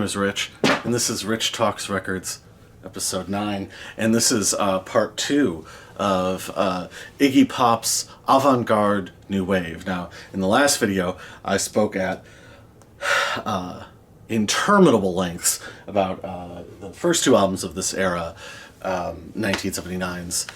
name is Rich, and this is Rich Talks Records, episode 9, and this is part 2 of Iggy Pop's Avant-Garde New Wave. Now, in the last video, I spoke at interminable lengths about the first two albums of this era, 1979's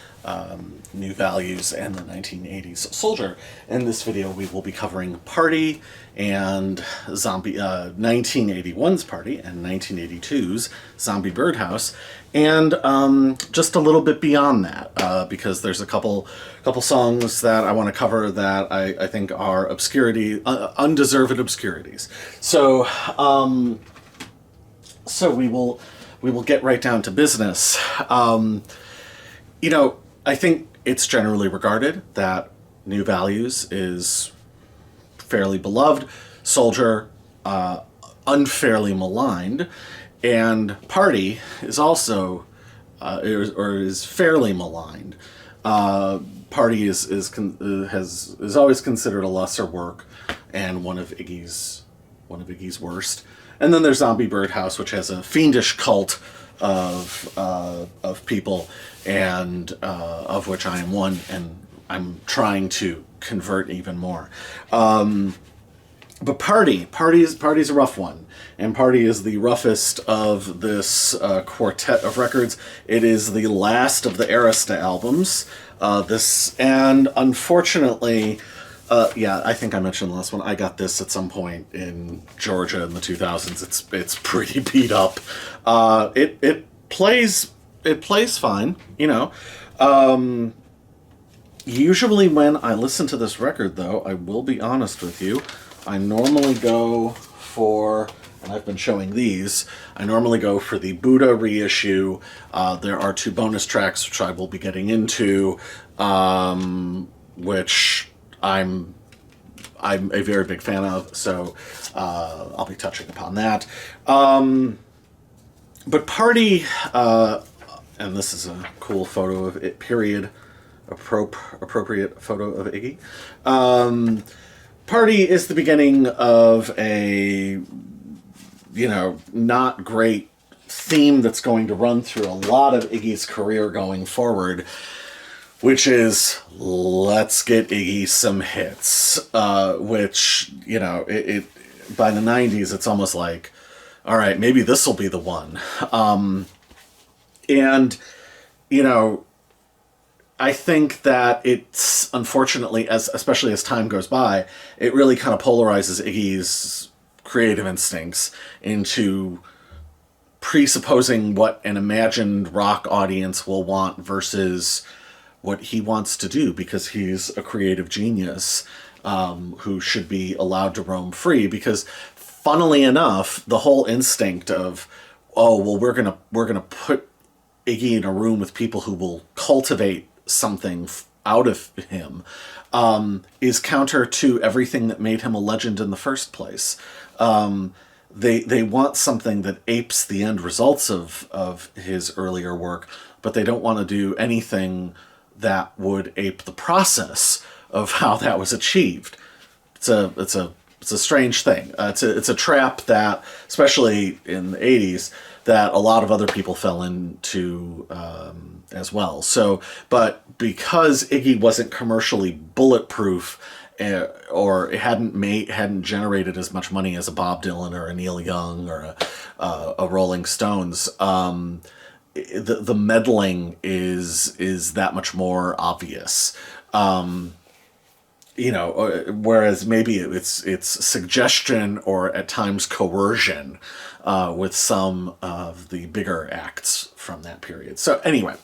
New Values and the 1980s Soldier. In this video, we will be covering Party and Zombie, 1981's Party and 1982's Zombie Birdhouse, and just a little bit beyond that, because there's a couple songs that I want to cover that I think are undeserved obscurities. So we will get right down to business. You know, I think it's generally regarded that New Values is fairly beloved, Soldier unfairly maligned, and Party is also is fairly maligned. Party is always considered a lesser work and one of Iggy's worst. And then there's Zombie Birdhouse, which has a fiendish cult of people, and of which I am one, and I'm trying to convert even more. But Party's a rough one, and Party is the roughest of this quartet of records. It is the last of the Arista albums. And unfortunately, yeah, I think I mentioned the last one. I got this at some point in Georgia in the 2000s. It's pretty beat up. It plays fine, you know. Usually when I listen to this record, though, I will be honest with you, I normally go for, and I've been showing these, I normally go for the Buddha reissue. There are 2 bonus tracks, which I will be getting into, which I'm a very big fan of, so I'll be touching upon that. But Party, and this is a cool photo of it, period, appropriate photo of Iggy. Party is the beginning of a, you know, not great theme that's going to run through a lot of Iggy's career going forward, which is, let's get Iggy some hits, which, you know, it by the 90s, it's almost like, all right, maybe this will be the one. And, you know, I think that it's, unfortunately, especially as time goes by, it really kind of polarizes Iggy's creative instincts into presupposing what an imagined rock audience will want versus what he wants to do, because he's a creative genius who should be allowed to roam free. Because, funnily enough, the whole instinct of, oh, well, we're gonna put Iggy in a room with people who will cultivate something out of him, is counter to everything that made him a legend in the first place. They want something that apes the end results of his earlier work, but they don't want to do anything that would ape the process of how that was achieved. It's a strange thing. It's a trap that, especially in the 80s, that a lot of other people fell into as well. So, but because Iggy wasn't commercially bulletproof, or it hadn't generated as much money as a Bob Dylan or a Neil Young or a Rolling Stones, the meddling is that much more obvious. You know, whereas maybe it's suggestion or at times coercion with some of the bigger acts from that period. So anyway,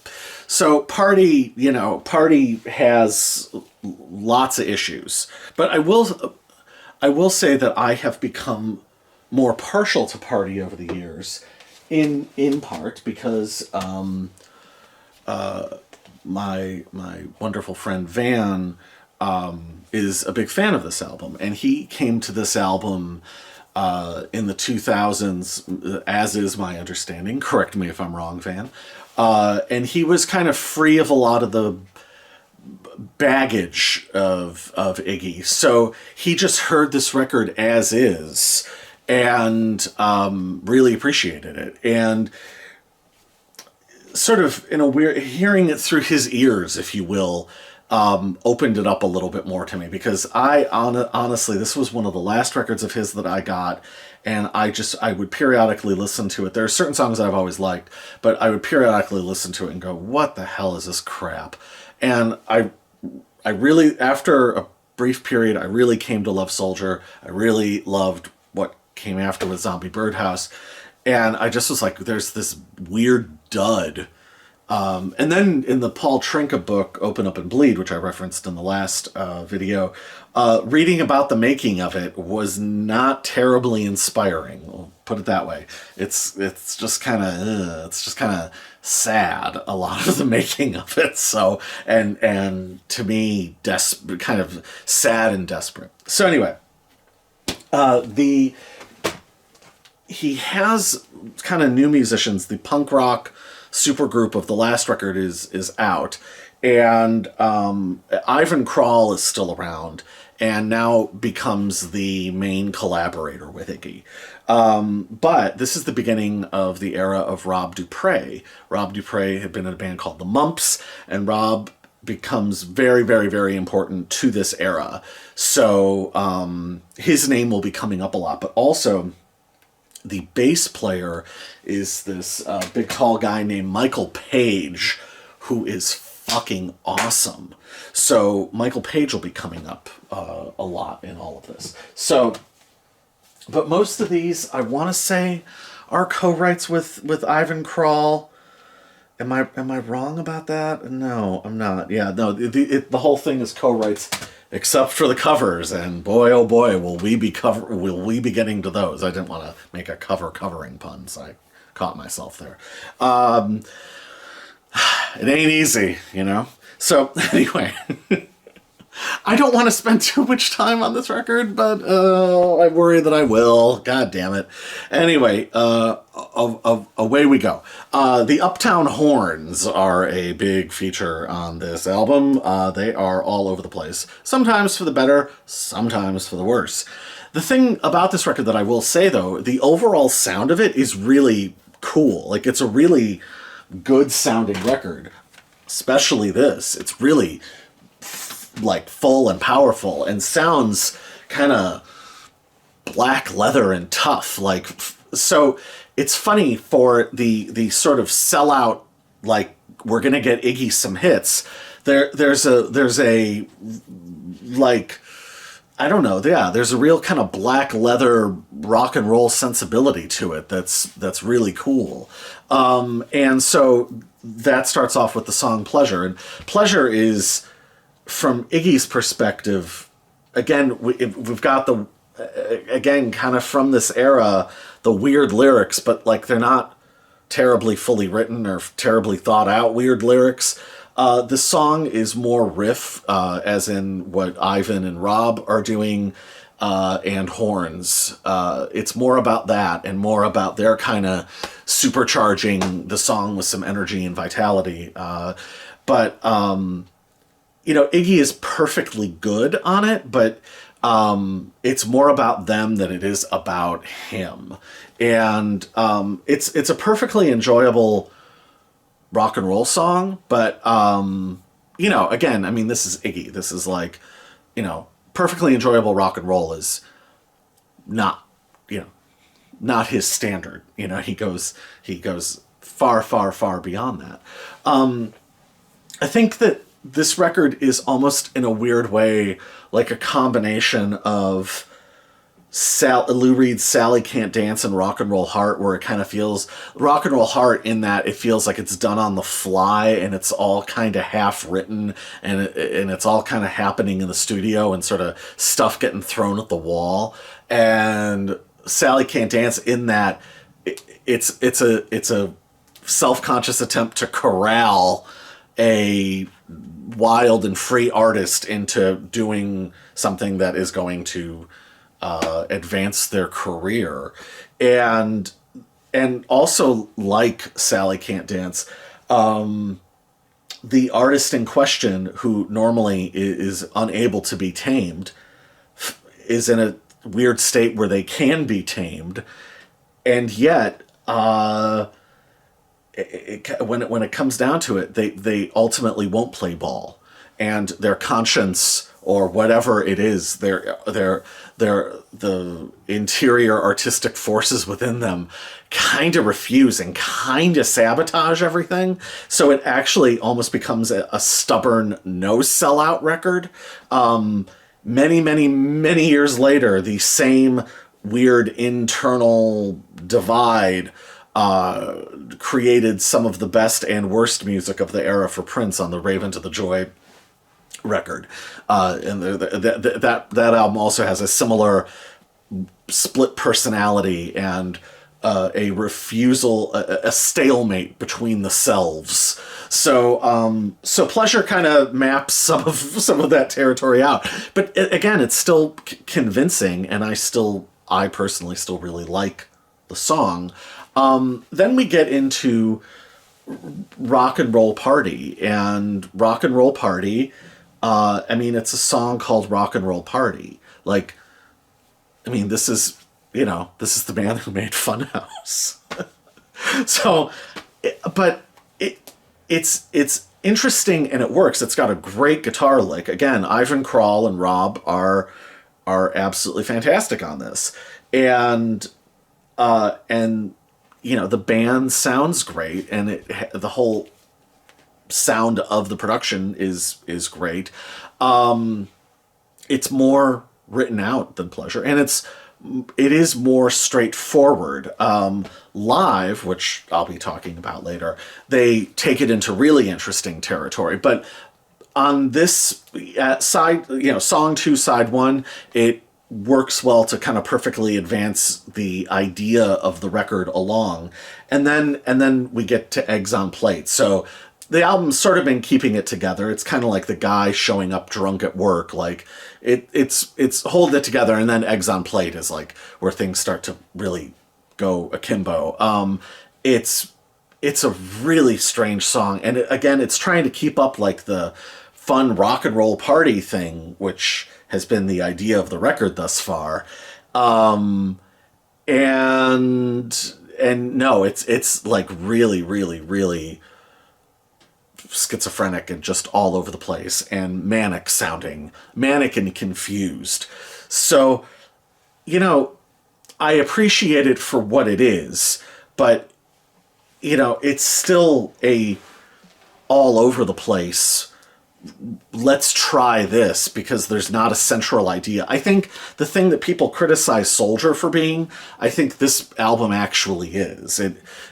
so Party has lots of issues, but I will say that I have become more partial to Party over the years, in part because my wonderful friend Van is a big fan of this album, and he came to this album in the 2000s, as is my understanding. Correct me if I'm wrong, Van. And he was kind of free of a lot of the baggage of Iggy. So he just heard this record as is, and really appreciated it. And sort of in a weird, hearing it through his ears, if you will, opened it up a little bit more to me, because honestly, this was one of the last records of his that I got, and I would periodically listen to it. There are certain songs that I've always liked, but I would periodically listen to it and go, what the hell is this crap? And I really, after a brief period, I really came to love Soldier. I really loved what came after with Zombie Birdhouse. And I just was like, there's this weird dud. And then in the Paul Trinka book, Open Up and Bleed, which I referenced in the last video, reading about the making of it was not terribly inspiring. We'll put it that way. It's just kind of sad, a lot of the making of it. So, and to me, kind of sad and desperate. So anyway, he has kind of new musicians. The punk rock supergroup of the last record is out, and Ivan Krall is still around and now becomes the main collaborator with Iggy. But this is the beginning of the era of Rob Dupre. Rob Dupre had been in a band called the Mumps, and Rob becomes very, very, very important to this era. So his name will be coming up a lot, but also the bass player is this big tall guy named Michael Page, who is fucking awesome. So Michael Page will be coming up a lot in all of this. So, but most of these, I want to say, are co-writes with Ivan Krall. Am I wrong about that? No, I'm not. Yeah, no, the whole thing is co-writes, except for the covers, and boy, oh boy, will we be getting to those. I didn't want to make a covering pun, so I caught myself there. It ain't easy, you know? So, anyway, I don't want to spend too much time on this record, but I worry that I will. God damn it. Anyway, away we go. The Uptown Horns are a big feature on this album. They are all over the place. Sometimes for the better, sometimes for the worse. The thing about this record that I will say, though, the overall sound of it is really cool. Like, it's a really good sounding record. Especially this. It's really like full and powerful and sounds kind of black leather and tough. Like, so it's funny for the sort of sellout, like, we're gonna get Iggy some hits. There's a like, I don't know, yeah, there's a real kind of black leather rock and roll sensibility to it that's really cool. And so that starts off with the song Pleasure. And Pleasure is, from Iggy's perspective, again, we've got again, kind of from this era, the weird lyrics, but like they're not terribly fully written or terribly thought out weird lyrics. The song is more riff, as in what Ivan and Rob are doing, and horns. It's more about that and more about their kind of supercharging the song with some energy and vitality. But you know, Iggy is perfectly good on it, but it's more about them than it is about him. And it's a perfectly enjoyable rock and roll song, but you know, again, I mean, this is Iggy. This is like, you know, perfectly enjoyable rock and roll is not, you know, not his standard. You know, he goes far, far, far beyond that. I think that this record is almost in a weird way like a combination of Lou Reed's Sally Can't Dance and Rock and Roll Heart, where it kind of feels Rock and Roll Heart in that it feels like it's done on the fly and it's all kind of half written and it's all kind of happening in the studio and sort of stuff getting thrown at the wall. And Sally Can't Dance in that it's a self-conscious attempt to corral a wild and free artist into doing something that is going to advance their career. And also, like Sally Can't Dance, the artist in question, who normally is unable to be tamed, is in a weird state where they can be tamed, and yet when it comes down to it, they ultimately won't play ball, and their conscience or whatever it is, the interior artistic forces within them kind of refuse and kind of sabotage everything. So it actually almost becomes a stubborn no sellout record. Many years later, the same weird internal divide created some of the best and worst music of the era for Prince on the Raven to the Joy record. And that album also has a similar split personality and a refusal, a stalemate between the selves. So Pleasure kind of maps some of that territory out. But again, it's still convincing, and I personally still really like the song. Then we get into Rock and Roll Party, and Rock and Roll Party, it's a song called Rock and Roll Party. Like, this is the man who made Funhouse. It's interesting and it works. It's got a great guitar lick. Again, Ivan Krall and Rob are absolutely fantastic on this. And the band sounds great, and the whole sound of the production is great. It's more written out than Pleasure, and it is more straightforward. Live, which I'll be talking about later, they take it into really interesting territory. But on this side, song 2, side 1, it works well to kind of perfectly advance the idea of the record along. And then we get to Eggs on Plate. So the album's sort of been keeping it together. It's kind of like the guy showing up drunk at work. Like it's holding it together, and then Eggs on Plate is like where things start to really go akimbo. It's a really strange song, and it's trying to keep up like the fun rock and roll party thing, which has been the idea of the record thus far. And no, it's like really, really, really schizophrenic and just all over the place, and manic and confused. So, I appreciate it for what it is, but, it's still a all over the place, let's try this, because there's not a central idea. I think the thing that people criticize Soldier for being, I think this album actually is.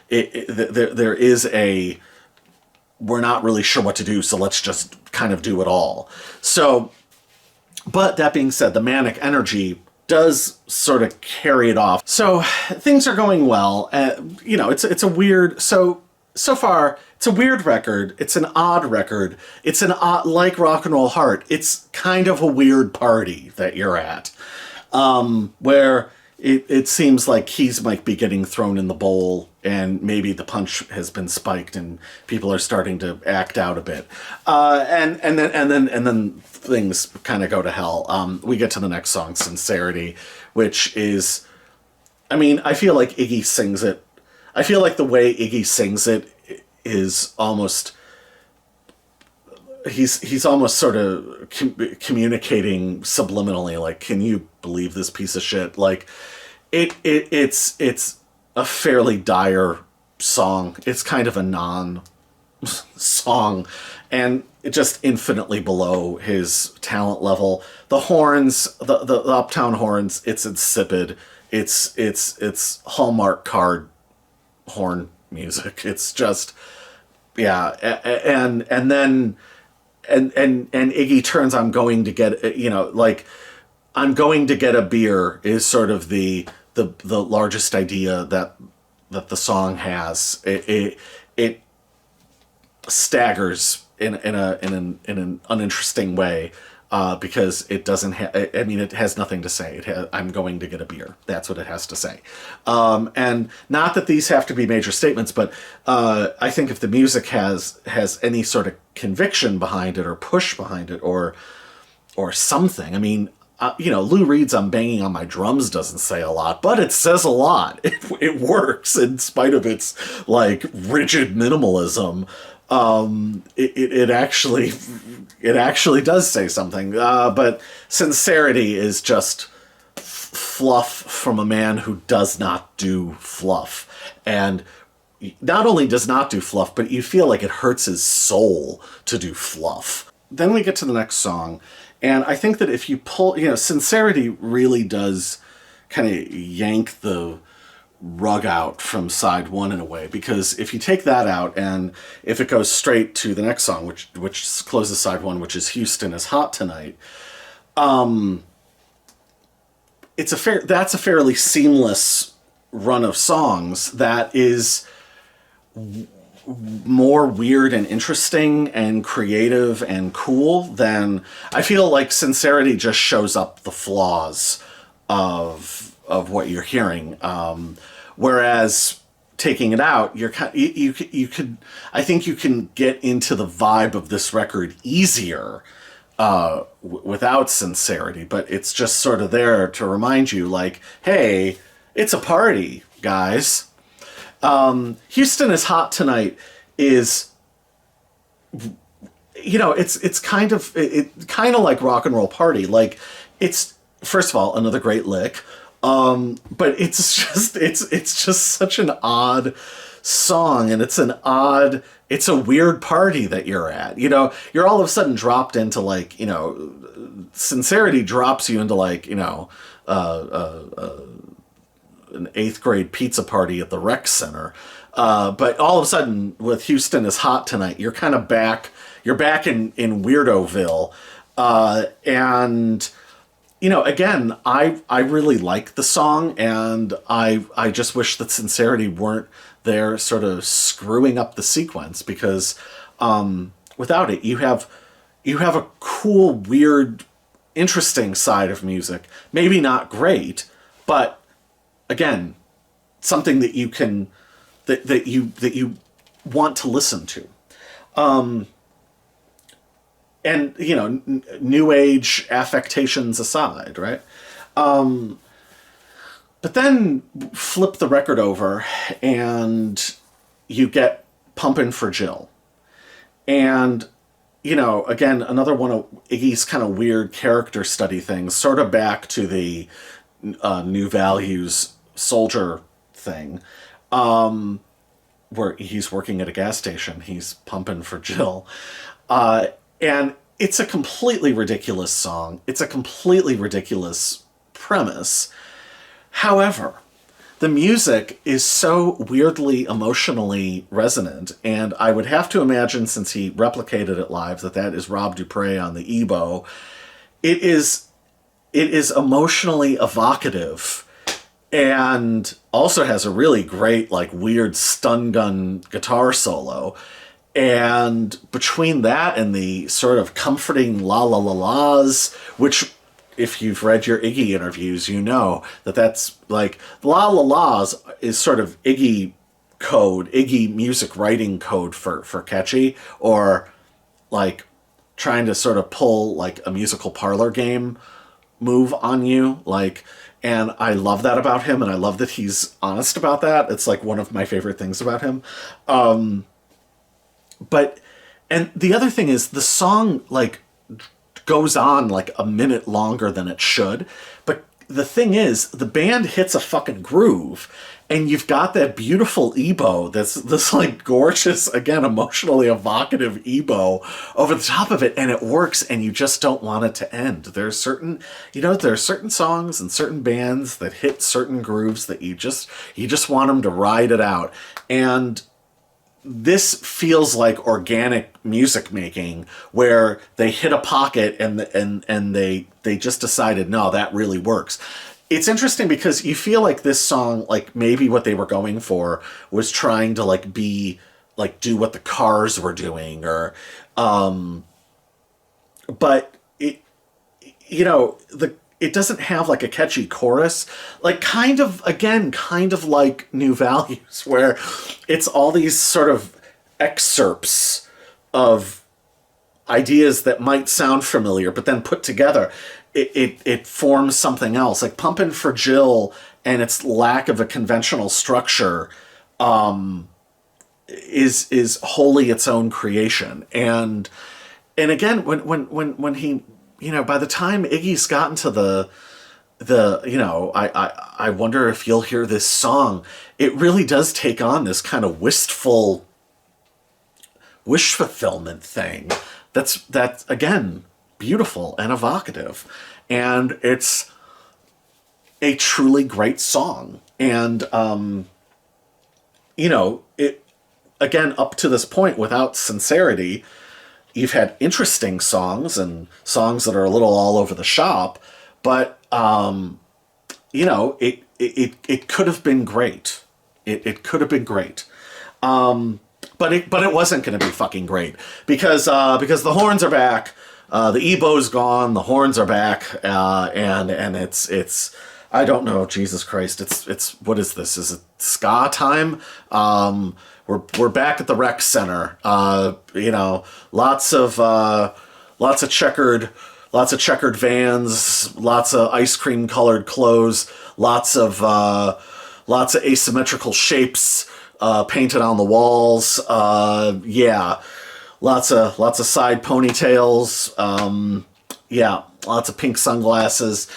There is we're not really sure what to do, so let's just kind of do it all. So, but that being said, the manic energy does sort of carry it off. So things are going well. It's a weird, so far, it's a weird record. It's an odd record. It's like Rock and Roll Heart. It's kind of a weird party that you're at, where it seems like keys might be getting thrown in the bowl, and maybe the punch has been spiked, and people are starting to act out a bit. And then things kind of go to hell. We get to the next song, Sincerity, which is, I feel like Iggy sings it. I feel like the way Iggy sings it is almost, he's almost sort of communicating subliminally, like, can you believe this piece of shit? Like, it's a fairly dire song. It's kind of a non-song, and it just infinitely below his talent level. The horns, the Uptown horns, it's insipid. It's Hallmark card horn music. It's just, yeah. And then Iggy turns, I'm going to get, I'm going to get a beer is sort of the largest idea that the song has. It staggers in an uninteresting way, because it doesn't it has nothing to say. I'm going to get a beer. That's what it has to say. And not that these have to be major statements, but I think if the music has any sort of conviction behind it, or push behind it, or something, Lou Reed's "I'm Banging on My Drums" doesn't say a lot, but it says a lot. It works in spite of its like rigid minimalism. It actually does say something. But "Sincerity" is just fluff from a man who does not do fluff, and not only does not do fluff, but you feel like it hurts his soul to do fluff. Then we get to the next song, and I think that if you pull, "Sincerity" really does kind of yank the rug out from side one in a way, because if you take that out and if it goes straight to the next song, which closes side one, which is "Houston is Hot Tonight," that's a fairly seamless run of songs that is more weird and interesting and creative and cool than, I feel like "Sincerity" just shows up the flaws of what you're hearing. Whereas taking it out, you could, I think you can get into the vibe of this record easier without "Sincerity, but it's just sort of there to remind you, like, hey, it's a party, guys. "Houston is Hot Tonight" is, it's kind of like "Rock and Roll Party." Like, it's, first of all, another great lick. But it's just such an odd song, and it's a weird party that you're at. You're all of a sudden dropped into like, "Sincerity" drops you into like, an 8th grade pizza party at the rec center. But all of a sudden with "Houston is Hot Tonight," you're kind of back in Weirdoville. And again, I really like the song, and I just wish that "Sincerity" weren't there sort of screwing up the sequence, because without it, you have a cool, weird, interesting side of music. Maybe not great, but again, something that you can that you want to listen to. And, new age affectations aside, right? But then flip the record over and you get "Pumpin' for Jill." And, again, another one of Iggy's kind of weird character study things, sort of back to the New Values Soldier thing, where he's working at a gas station. He's pumping for Jill. And it's a completely ridiculous song. It's a completely ridiculous premise. However, the music is so weirdly emotionally resonant, and I would have to imagine, since he replicated it live, that is Rob Dupre on the EBow. It is emotionally evocative, and also has a really great, like, weird stun gun guitar solo. And between that and the sort of comforting la la la la's, which, if you've read your Iggy interviews, that's like, la la la's is sort of Iggy music writing code for catchy, or like trying to sort of pull like a musical parlor game move on you. Like, and I love that about him, and I love that he's honest about that. It's like one of my favorite things about him. And the other thing is, the song like goes on like a minute longer than it should. But the thing is, the band hits a fucking groove, and you've got that beautiful EBow, this like gorgeous, again, emotionally evocative EBow over the top of it, and it works, and you just don't want it to end. There are certain songs and certain bands that hit certain grooves that you just want them to ride it out. And this feels like organic music making, where they hit a pocket and they just decided, no, that really works. It's interesting because you feel like this song, like maybe what they were going for was trying to like be like do what the Cars were doing, or but it it doesn't have like a catchy chorus, like kind of like New Values, where it's all these sort of excerpts of ideas that might sound familiar, but then put together. it forms something else. Like Pumpin' for Jill and its lack of a conventional structure is wholly its own creation. And again, when he, by the time Iggy's gotten to I wonder if you'll hear this song, it really does take on this kind of wistful wish fulfillment thing. That's again beautiful and evocative, and it's a truly great song. And it, again, up to this point, without sincerity, you've had interesting songs and songs that are a little all over the shop, but it could have been great. It could have been great. But it wasn't going to be fucking great because the horns are back, the EBO's gone, the horns are back, and it's I don't know, Jesus Christ, it's what is this? Is it ska time? We're back at the rec center. Lots of checkered vans, lots of ice cream colored clothes, lots of asymmetrical shapes painted on the walls. Lots of side ponytails. Lots of pink sunglasses.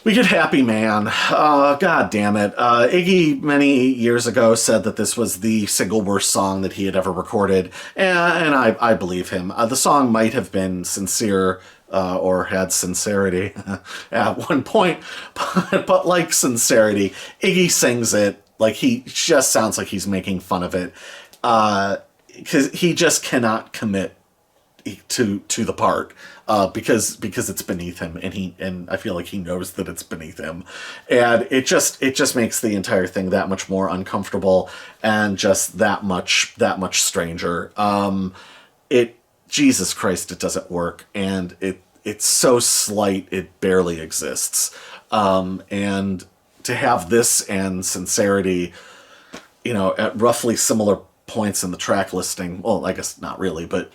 We get Happy Man. God damn it. Iggy many years ago said that this was the single worst song that he had ever recorded, and I believe him. The song might have been sincere or had sincerity at one point, but like sincerity, Iggy sings it like he just sounds like he's making fun of it, because he just cannot commit to the part, because it's beneath him, and I feel like he knows that it's beneath him, and it just makes the entire thing that much more uncomfortable and just that much stranger. Jesus Christ, it doesn't work, and it's so slight it barely exists. And to have this and sincerity, at roughly similar points in the track listing, well, I guess not really, but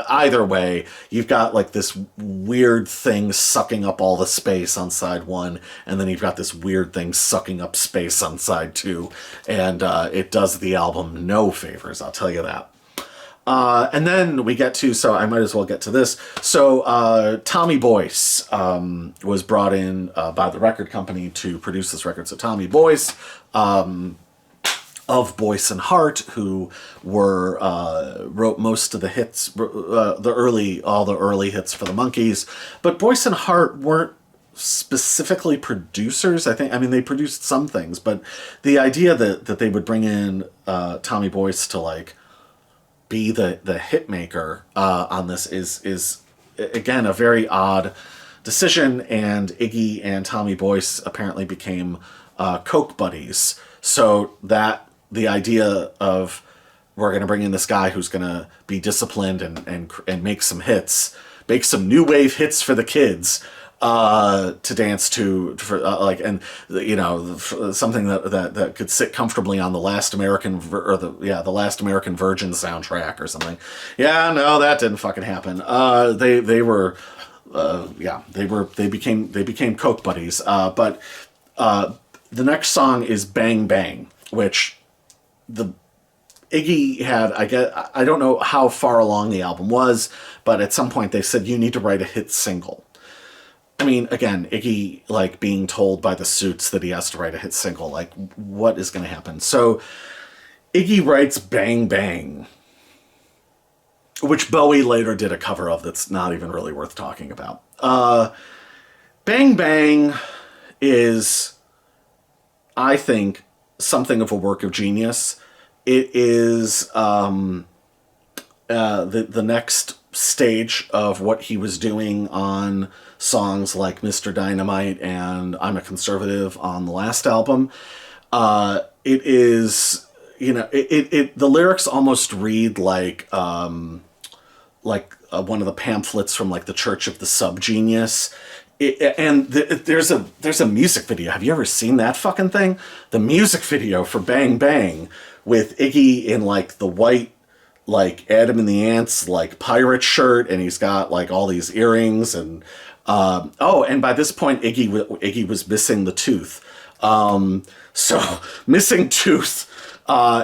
either way, you've got like this weird thing sucking up all the space on side one, and then you've got this weird thing sucking up space on side two, and it does the album no favors, I'll tell you that. And then we get to, so I might as well get to this. So Tommy Boyce was brought in by the record company to produce this record. So Tommy Boyce, of Boyce and Hart, who wrote most of the hits, all the early hits for the Monkees. But Boyce and Hart weren't specifically producers. I mean, they produced some things, but the idea that they would bring in Tommy Boyce to like be the hit maker on this is again a very odd decision. And Iggy and Tommy Boyce apparently became coke buddies. So that the idea of we're going to bring in this guy who's going to be disciplined and make some hits, make some new wave hits for the kids to dance to, for something that could sit comfortably on the Last American the Last American Virgin soundtrack or something. Yeah, no, that didn't fucking happen. They became coke buddies. But the next song is Bang Bang, which the Iggy had, I don't know how far along the album was, but at some point they said, you need to write a hit single. I mean, again, Iggy, like, being told by the Suits that he has to write a hit single, like, what is going to happen? So Iggy writes Bang Bang, which Bowie later did a cover of that's not even really worth talking about. Bang Bang is, I think, something of a work of genius. It is the next stage of what he was doing on songs like Mr. Dynamite and I'm a Conservative on the last album. It is, the lyrics almost read like one of the pamphlets from like the Church of the Subgenius. There's a music video. Have you ever seen that fucking thing? The music video for Bang Bang with Iggy in like the white, like Adam and the Ants, like pirate shirt, and he's got like all these earrings, and Oh, and by this point, Iggy was missing the tooth. So missing tooth,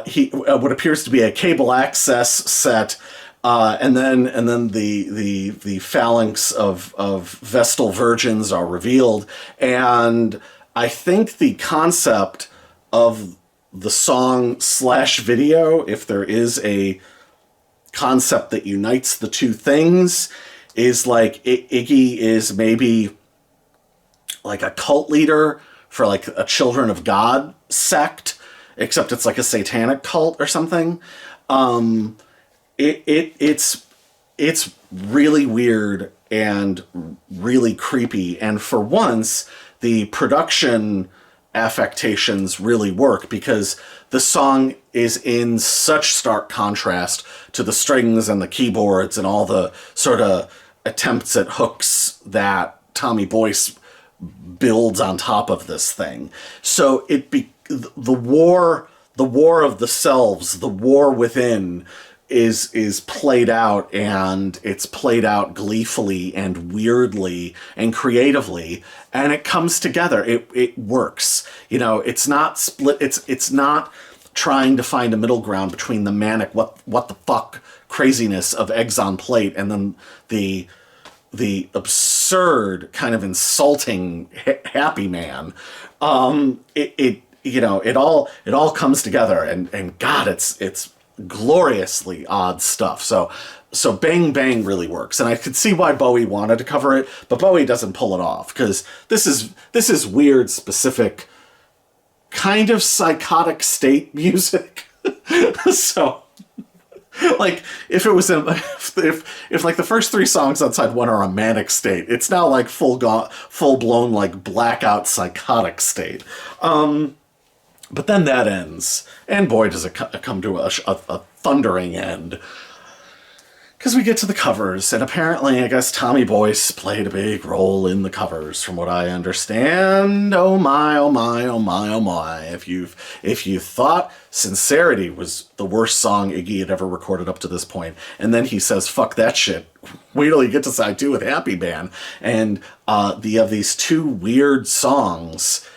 he what appears to be a cable access set, and then the phalanx of Vestal virgins are revealed, and I think the concept of the song slash video, if there is a concept that unites the two things, is like Iggy is maybe like a cult leader for like a Children of God sect, except it's like a satanic cult or something. It's really weird and really creepy, and for once the production affectations really work because the song is in such stark contrast to the strings and the keyboards and all the sort of attempts at hooks that Tommy Boyce builds on top of this thing. So the war of the selves, the war within, is played out, and it's played out gleefully and weirdly and creatively, and it comes together. It works. You know, it's not split. It's not trying to find a middle ground between the manic what the fuck craziness of Eggs on Plate and then the absurd kind of insulting Happy Man. It all comes together, and God, it's gloriously odd stuff. So Bang Bang really works, and I could see why Bowie wanted to cover it, but Bowie doesn't pull it off because this is weird, specific, kind of psychotic state music. So, like, if it was if like the first three songs on side one are a manic state, it's now like full blown like blackout psychotic state. But then that ends, and boy, does it come to a thundering end. Because we get to the covers, and apparently, I guess Tommy Boyce played a big role in the covers, from what I understand. Oh my, oh my, oh my, oh my. If you thought Sincerity was the worst song Iggy had ever recorded up to this point, and then he says, fuck that shit, wait till you get to side two with Happy Man, and of these two weird songs,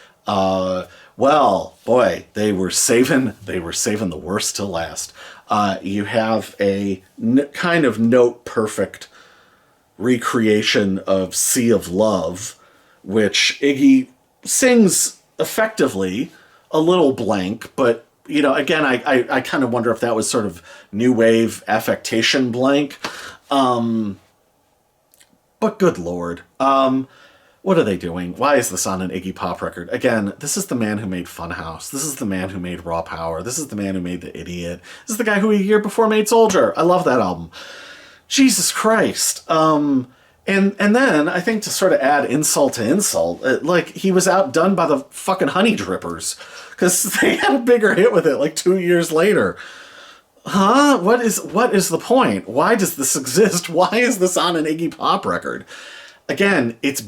well, boy, they were saving the worst till last. You have a kind of note-perfect recreation of Sea of Love, which Iggy sings effectively, a little blank, but, you know, again, I kind of wonder if that was sort of new wave affectation blank. But good Lord. What are they doing? Why is this on an Iggy Pop record? Again, this is the man who made Funhouse. This is the man who made Raw Power. This is the man who made The Idiot. This is the guy who a year before made Soldier. I love that album. Jesus Christ. And then, I think to sort of add insult to insult, like, he was outdone by the fucking Honey Drippers. Because they had a bigger hit with it, like, 2 years later. Huh? What is the point? Why does this exist? Why is this on an Iggy Pop record? Again, it's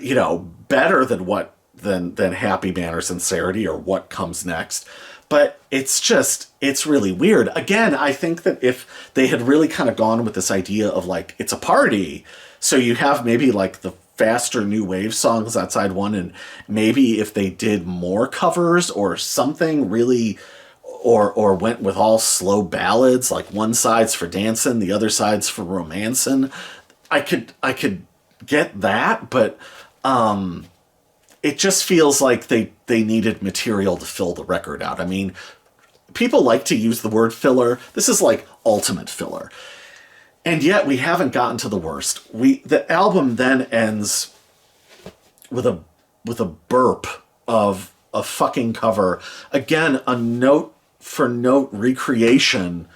you know, better than Happy Man or Sincerity or What Comes Next, but it's really weird. Again, I think that if they had really kind of gone with this idea of like, it's a party, so you have maybe like the faster new wave songs on side one, and maybe if they did more covers or something really, or went with all slow ballads, like one side's for dancing, the other side's for romancing, I could get that, but it just feels like they needed material to fill the record out. I mean, people like to use the word filler. This is like ultimate filler. And yet we haven't gotten to the worst. The album then ends with a burp of a fucking cover. Again, a note for note recreation.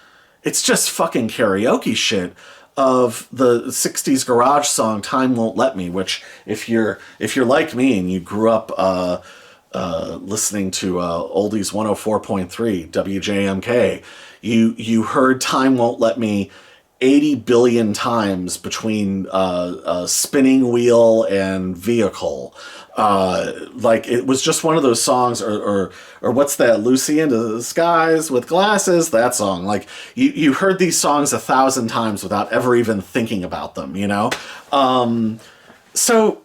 It's just fucking karaoke shit of the 60s garage song Time Won't Let Me, which if you're like me and you grew up listening to Oldies 104.3 WJMK, you heard Time Won't Let Me 80 billion times between spinning wheel and vehicle. Like it was just one of those songs, or what's that, Lucy into the skies with glasses, that song. Like you heard these songs 1,000 times without ever even thinking about them, you know? So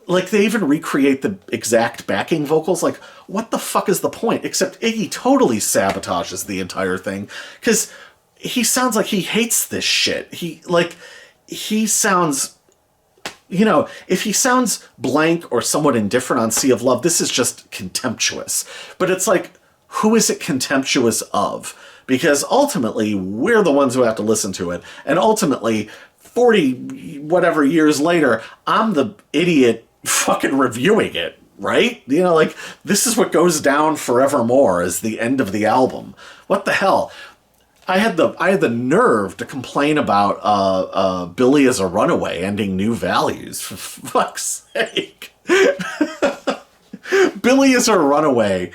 like they even recreate the exact backing vocals. Like, what the fuck is the point? Except Iggy totally sabotages the entire thing, because he sounds like he hates this shit. He sounds, you know, if he sounds blank or somewhat indifferent on Sea of Love, this is just contemptuous. But it's like, who is it contemptuous of? Because ultimately, we're the ones who have to listen to it. And ultimately, 40 whatever years later, I'm the idiot fucking reviewing it, right? You know, like, this is what goes down forevermore as the end of the album. What the hell? I had the nerve to complain about Billy as a Runaway ending New Values, for fuck's sake. Billy as a Runaway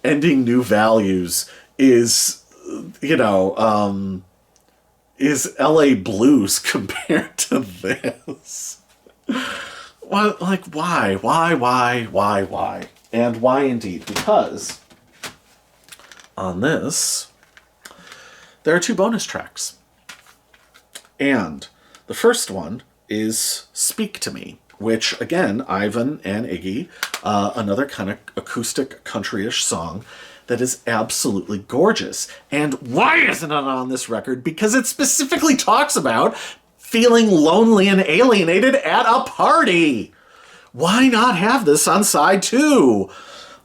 ending New Values is, you know, is LA Blues compared to this. Well, like, why? And why indeed? Because on this, there are 2 bonus tracks. And the first one is Speak to Me, which, again, Ivan and Iggy, another kind of acoustic countryish song that is absolutely gorgeous. And why isn't it on this record? Because it specifically talks about feeling lonely and alienated at a party. Why not have this on side 2?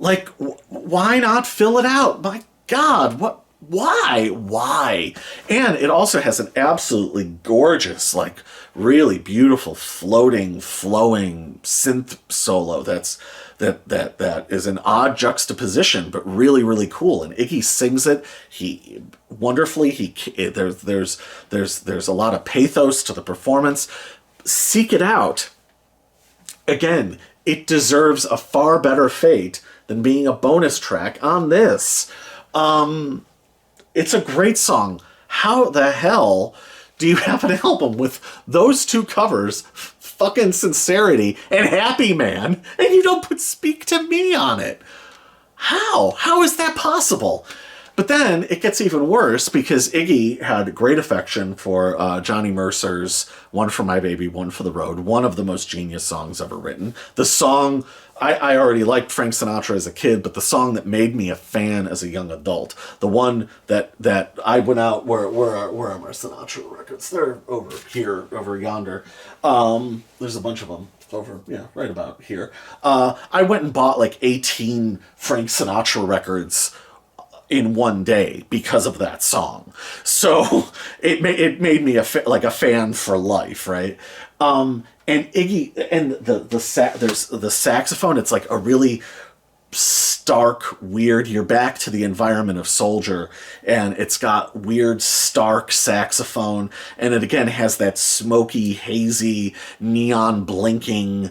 Like, why not fill it out? My God, what? Why? And it also has an absolutely gorgeous, like, really beautiful, floating, flowing synth solo that is an odd juxtaposition, but really, really cool. And Iggy sings it wonderfully. There's a lot of pathos to the performance. Seek it out. Again, it deserves a far better fate than being a bonus track on this. It's a great song. How the hell do you have an album with those 2 covers, fucking Sincerity and Happy Man, and you don't put Speak to Me on it? How is that possible? But then it gets even worse, because Iggy had great affection for Johnny Mercer's One for My Baby, One for the Road, one of the most genius songs ever written. The song, I already liked Frank Sinatra as a kid, but the song that made me a fan as a young adult, the one that I went out, where are my Sinatra records? They're over here, over yonder. There's a bunch of them. Over, yeah, right about here. I went and bought like 18 Frank Sinatra records in one day because of that song. So it made me a fan for life, right? And Iggy, and there's the saxophone. It's like a really stark, weird, you're back to the environment of Soldier, and it's got weird, stark saxophone, and it again has that smoky, hazy, neon blinking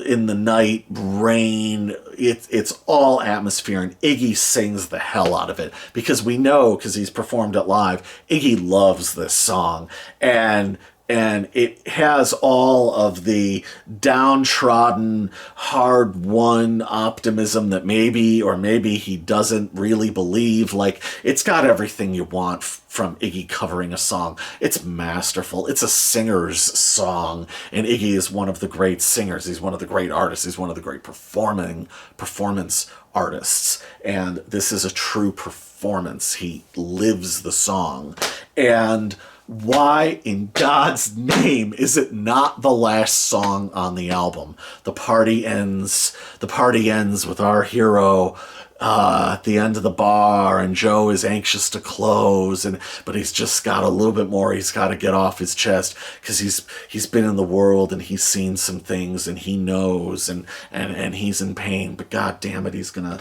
in the night, rain. It's all atmosphere, and Iggy sings the hell out of it, because we know, because he's performed it live, Iggy loves this song, and it has all of the downtrodden, hard-won optimism that maybe he doesn't really believe. Like, it's got everything you want from Iggy covering a song. It's masterful. It's a singer's song, and Iggy is one of the great singers. He's one of the great artists. He's one of the great performance artists. And this is a true performance. He lives the song. And why in God's name is it not the last song on the album? The party ends with our hero at the end of the bar, and Joe is anxious to close, but he's just got a little bit more he's got to get off his chest, because he's been in the world, and he's seen some things, and he knows, and he's in pain, but god damn it, he's gonna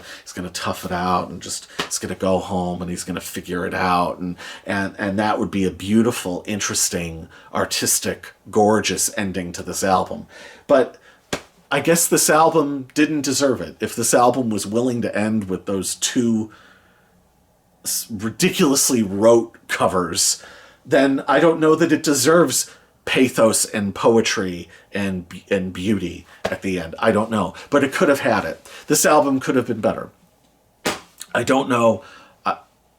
tough it out, and he's gonna go home, and he's gonna figure it out, and that would be a beautiful, interesting, artistic, gorgeous ending to this album. But I guess this album didn't deserve it. If this album was willing to end with those 2 ridiculously rote covers, then I don't know that it deserves pathos and poetry and beauty at the end. I don't know, but it could have had it. This album could have been better. I don't know.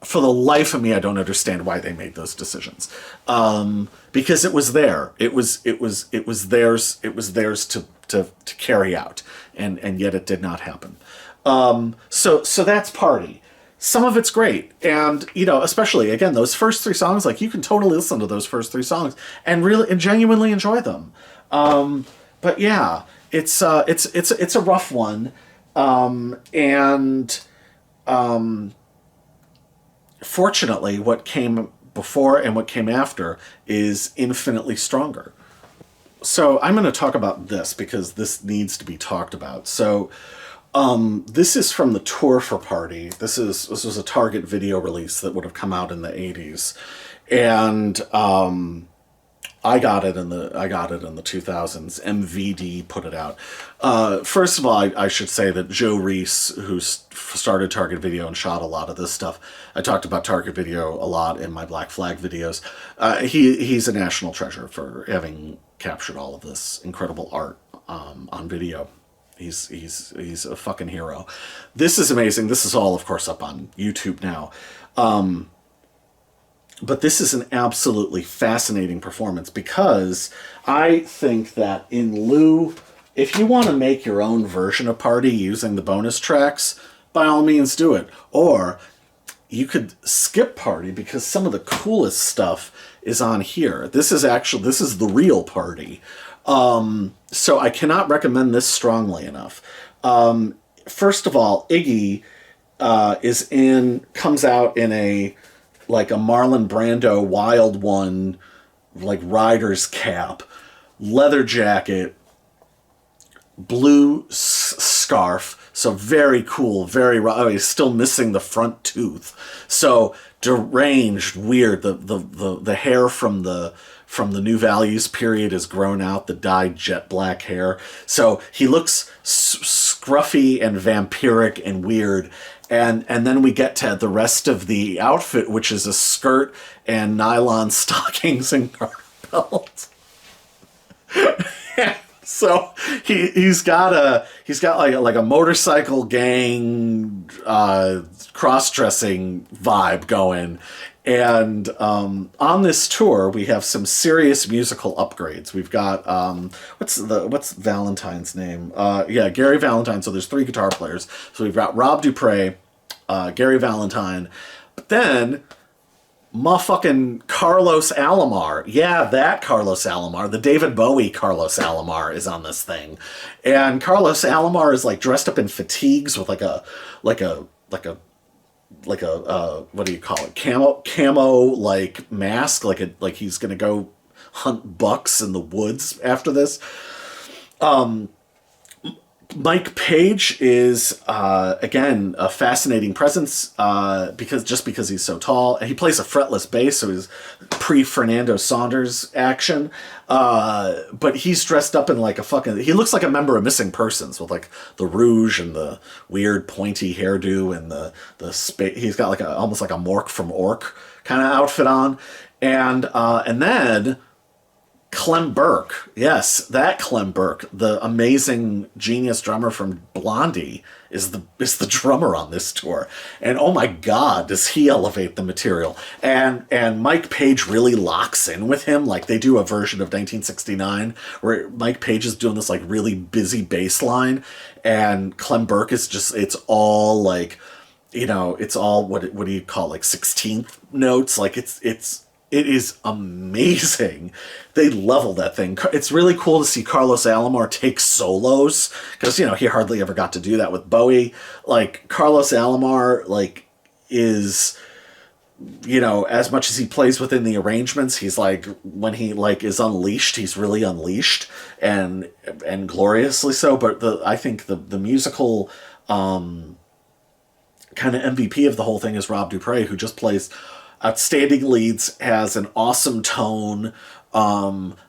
For the life of me, I don't understand why they made those decisions. Because it was there. It was theirs. It was theirs to carry out, and yet it did not happen. So that's Party. Some of it's great, and especially again those first three songs. Like, you can totally listen to those first three songs and really and genuinely enjoy them. But yeah, it's a rough one, and fortunately, what came before and what came after is infinitely stronger. So I'm going to talk about this because this needs to be talked about. So this is from the tour for Party. This was a Target video release that would have come out in the 80s. And I got it in the 2000s. MVD put it out. First of all, I should say that Joe Reese, who started Target Video and shot a lot of this stuff, I talked about Target Video a lot in my Black Flag videos. He's a national treasure for having captured all of this incredible art on video. He's a fucking hero. This is amazing. This is all, of course, up on YouTube now. But this is an absolutely fascinating performance because I think that if you want to make your own version of Party using the bonus tracks, by all means do it. Or you could skip Party because some of the coolest stuff is on here. This is the real Party. So I cannot recommend this strongly enough. First of all, Iggy comes out in a Marlon Brando Wild One, rider's cap, leather jacket, blue scarf. So very cool, he's still missing the front tooth. So deranged, weird. The hair from the New Values period is grown out, the dyed jet black hair. So he looks scruffy and vampiric and weird. And then we get to the rest of the outfit, which is a skirt and nylon stockings and garter belt. So he's got like a motorcycle gang cross-dressing vibe going. And on this tour, we have some serious musical upgrades. We've got what's Valentine's name? Gary Valentine. So there's three guitar players. So we've got Rob Dupre, Gary Valentine, but then motherfucking Carlos Alomar. Yeah, that Carlos Alomar, the David Bowie Carlos Alomar, is on this thing, and Carlos Alomar is dressed up in fatigues with like a what do you call it, camo mask, like he's gonna go hunt bucks in the woods after this. Mike Page is again a fascinating presence because he's so tall, and he plays a fretless bass, so he's pre-Fernando Saunders action. But he's dressed up in he looks like a member of Missing Persons with the rouge and the weird pointy hairdo and he's got almost like a Mork from Ork kind of outfit on, and then Clem Burke, yes, that Clem Burke, the amazing genius drummer from Blondie, is the drummer on this tour. And oh my God, does he elevate the material. And Mike Page really locks in with him. They do a version of 1969 where Mike Page is doing this really busy bass line, and Clem Burke is it's all it's all what do you call 16th notes? It is amazing. They level that thing. It's really cool to see Carlos Alomar take solos, because he hardly ever got to do that with Bowie. Carlos Alomar is as much as he plays within the arrangements, he's when he is unleashed, he's really unleashed, and gloriously so. But I think the musical kind of MVP of the whole thing is Rob Dupre, who just plays outstanding leads, has an awesome tone.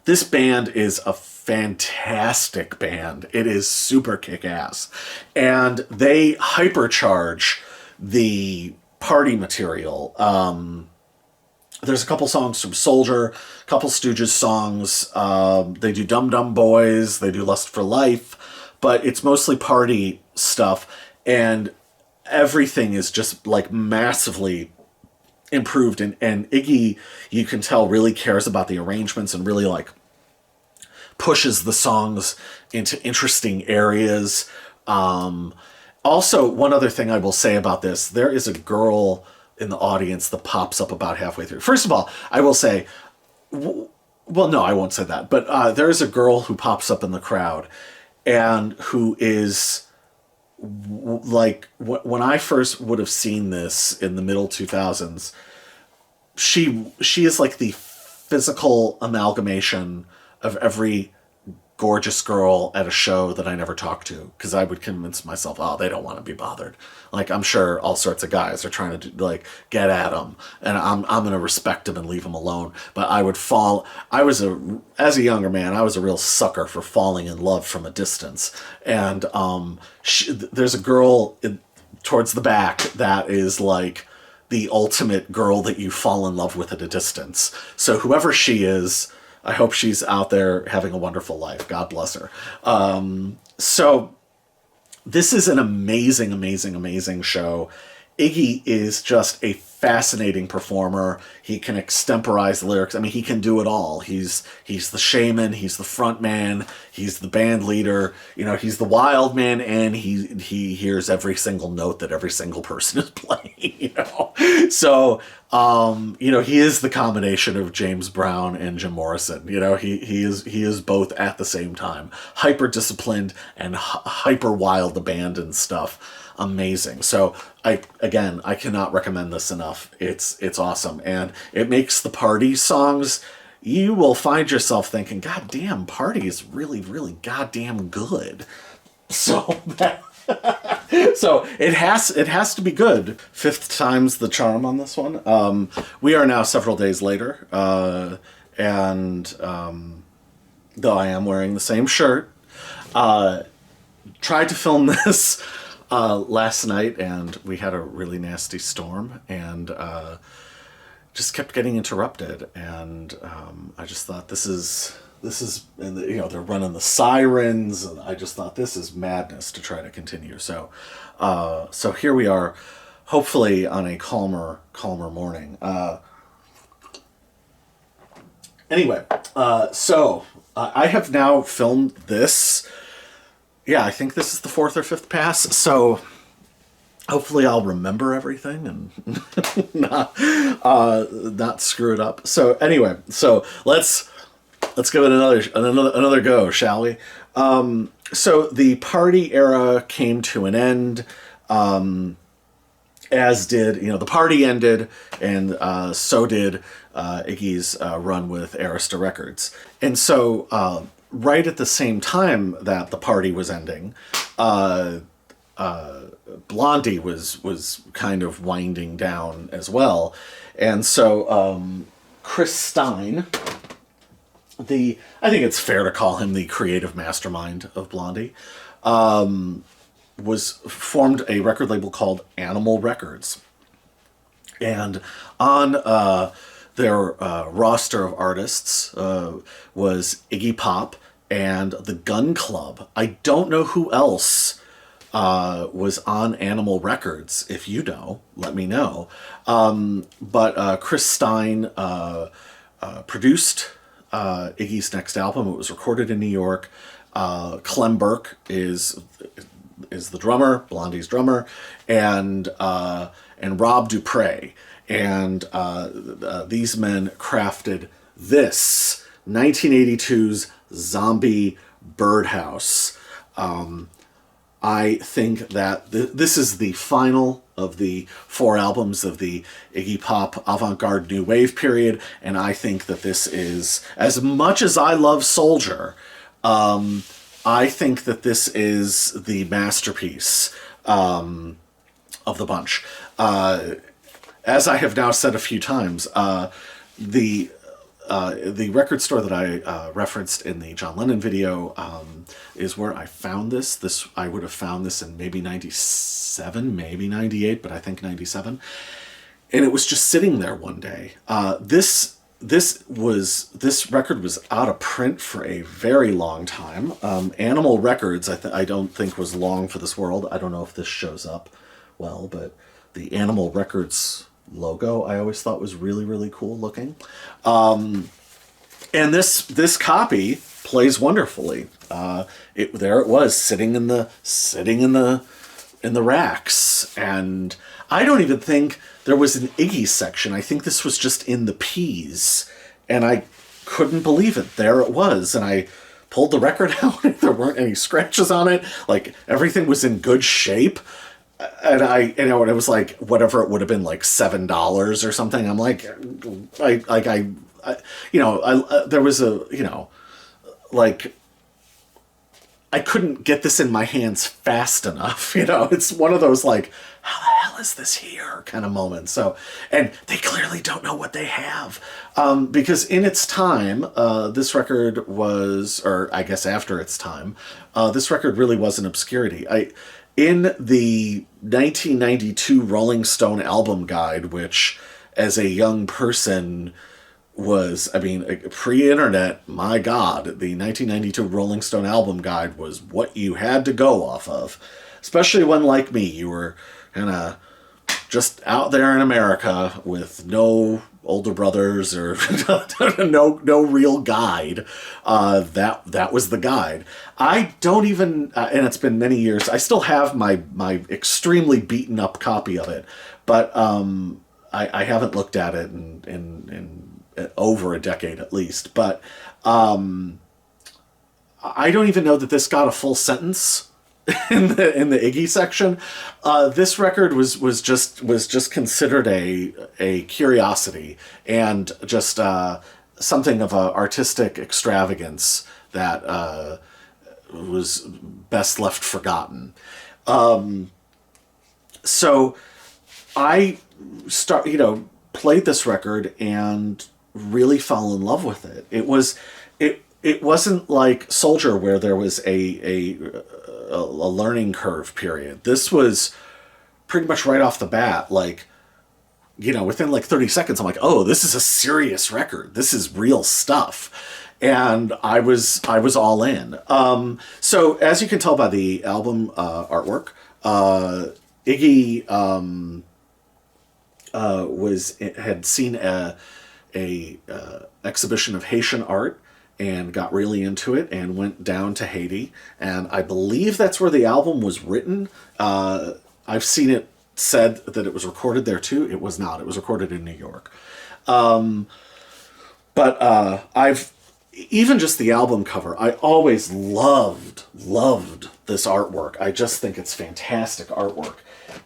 This band is a fantastic band. It is super kick-ass. And they hypercharge the party material. There's a couple songs from Soldier, a couple Stooges songs. They do Dum Dum Boys, they do Lust for Life, but it's mostly party stuff, and everything is just like massively improved. And Iggy, you can tell, really cares about the arrangements and really like pushes the songs into interesting areas. Also, one other thing I will say about this, there is a girl in the audience that pops up about halfway through. First of all, I will say, well, no, I won't say that, but there is a girl who pops up in the crowd and who is like, when I first would have seen this in the middle 2000s, she is like the physical amalgamation of every gorgeous girl at a show that I never talked to, because I would convince myself, oh, they don't want to be bothered. Like, I'm sure all sorts of guys are trying to like get at them, and I'm gonna respect them and leave them alone. But I would fall. As a younger man, I was a real sucker for falling in love from a distance. And there's a girl towards the back that is like the ultimate girl that you fall in love with at a distance. So whoever she is, I hope she's out there having a wonderful life. God bless her. So this is an amazing, amazing, amazing show. Iggy is just a fascinating performer. He can extemporize lyrics. I mean, he can do it all. He's the shaman, he's the front man, he's the band leader, he's the wild man, and he hears every single note that every single person is playing, So, he is the combination of James Brown and Jim Morrison. He is both at the same time. Hyper disciplined and hyper wild abandoned stuff. Amazing. So I cannot recommend this enough. It's awesome, and it makes the party songs, you will find yourself thinking, God damn, Party is really, really goddamn good. So so it has to be good. Fifth time's the charm on this one. We are now several days later, and though I am wearing the same shirt, tried to film this last night, and we had a really nasty storm, and just kept getting interrupted. And I just thought, this is, and they're running the sirens, and I just thought, this is madness to try to continue. So here we are, hopefully on a calmer morning. Anyway, so I have now filmed this. Yeah, I think this is the fourth or fifth pass, so hopefully I'll remember everything and not screw it up. So anyway, so let's give it another go, shall we? So the party era came to an end, as did, the party ended, and so did Iggy's run with Arista Records. And so right at the same time that the party was ending, Blondie was kind of winding down as well. And so Chris Stein, I think it's fair to call him the creative mastermind of Blondie, was formed a record label called Animal Records. And on their roster of artists was Iggy Pop and the Gun Club. I don't know who else was on Animal Records. If you know, let me know. But Chris Stein produced Iggy's next album. It was recorded in New York. Clem Burke is the drummer, Blondie's drummer, and Rob Dupre. And these men crafted this 1982's Zombie Birdhouse. I think that this is the final of the 4 albums of the Iggy Pop avant-garde new wave period, and I think that this is, as much as I love Soldier, I think that this is the masterpiece of the bunch. As I have now said a few times, the the record store that I referenced in the John Lennon video is where I found this. I would have found this in maybe 97, maybe 98, but I think 97. And it was just sitting there one day. This record was out of print for a very long time. Animal Records, I don't think was long for this world. I don't know if this shows up well, but the Animal Records logo I always thought was really, really cool looking. And this copy plays wonderfully. There it was sitting in the racks, and I don't even think there was an Iggy section. I think this was just in the P's, and I couldn't believe it. There it was, and I pulled the record out. There weren't any scratches on it. Like, everything was in good shape. And and it was like, whatever it would have been, like $7 or something. I'm like, there was I couldn't get this in my hands fast enough. It's one of those, like, how the hell is this here kind of moments. So, and they clearly don't know what they have. Because in its time, this record was, or I guess after its time, this record really was an obscurity. In the 1992 Rolling Stone album guide, which as a young person was, pre-internet, my God, the 1992 Rolling Stone album guide was what you had to go off of. Especially when, like me, you were kind of just out there in America with no older brothers or no real guide. That was the guide. I don't even, and it's been many years, I still have my extremely beaten up copy of it, but I haven't looked at it in over a decade at least. But I don't even know that this got a full sentence in the Iggy section. This record was just considered a curiosity and just something of a artistic extravagance that was best left forgotten. So I played this record and really fell in love with it. It wasn't like Soldier, where there was a learning curve period. This was pretty much right off the bat, like, within like 30 seconds, I'm like, oh, this is a serious record. This is real stuff. And I was all in. So as you can tell by the album artwork, Iggy had seen a exhibition of Haitian art and got really into it and went down to Haiti. And I believe that's where the album was written. I've seen it said that it was recorded there too. It was not. It was recorded in New York. But I've even just the album cover, I always loved this artwork. I just think it's fantastic artwork.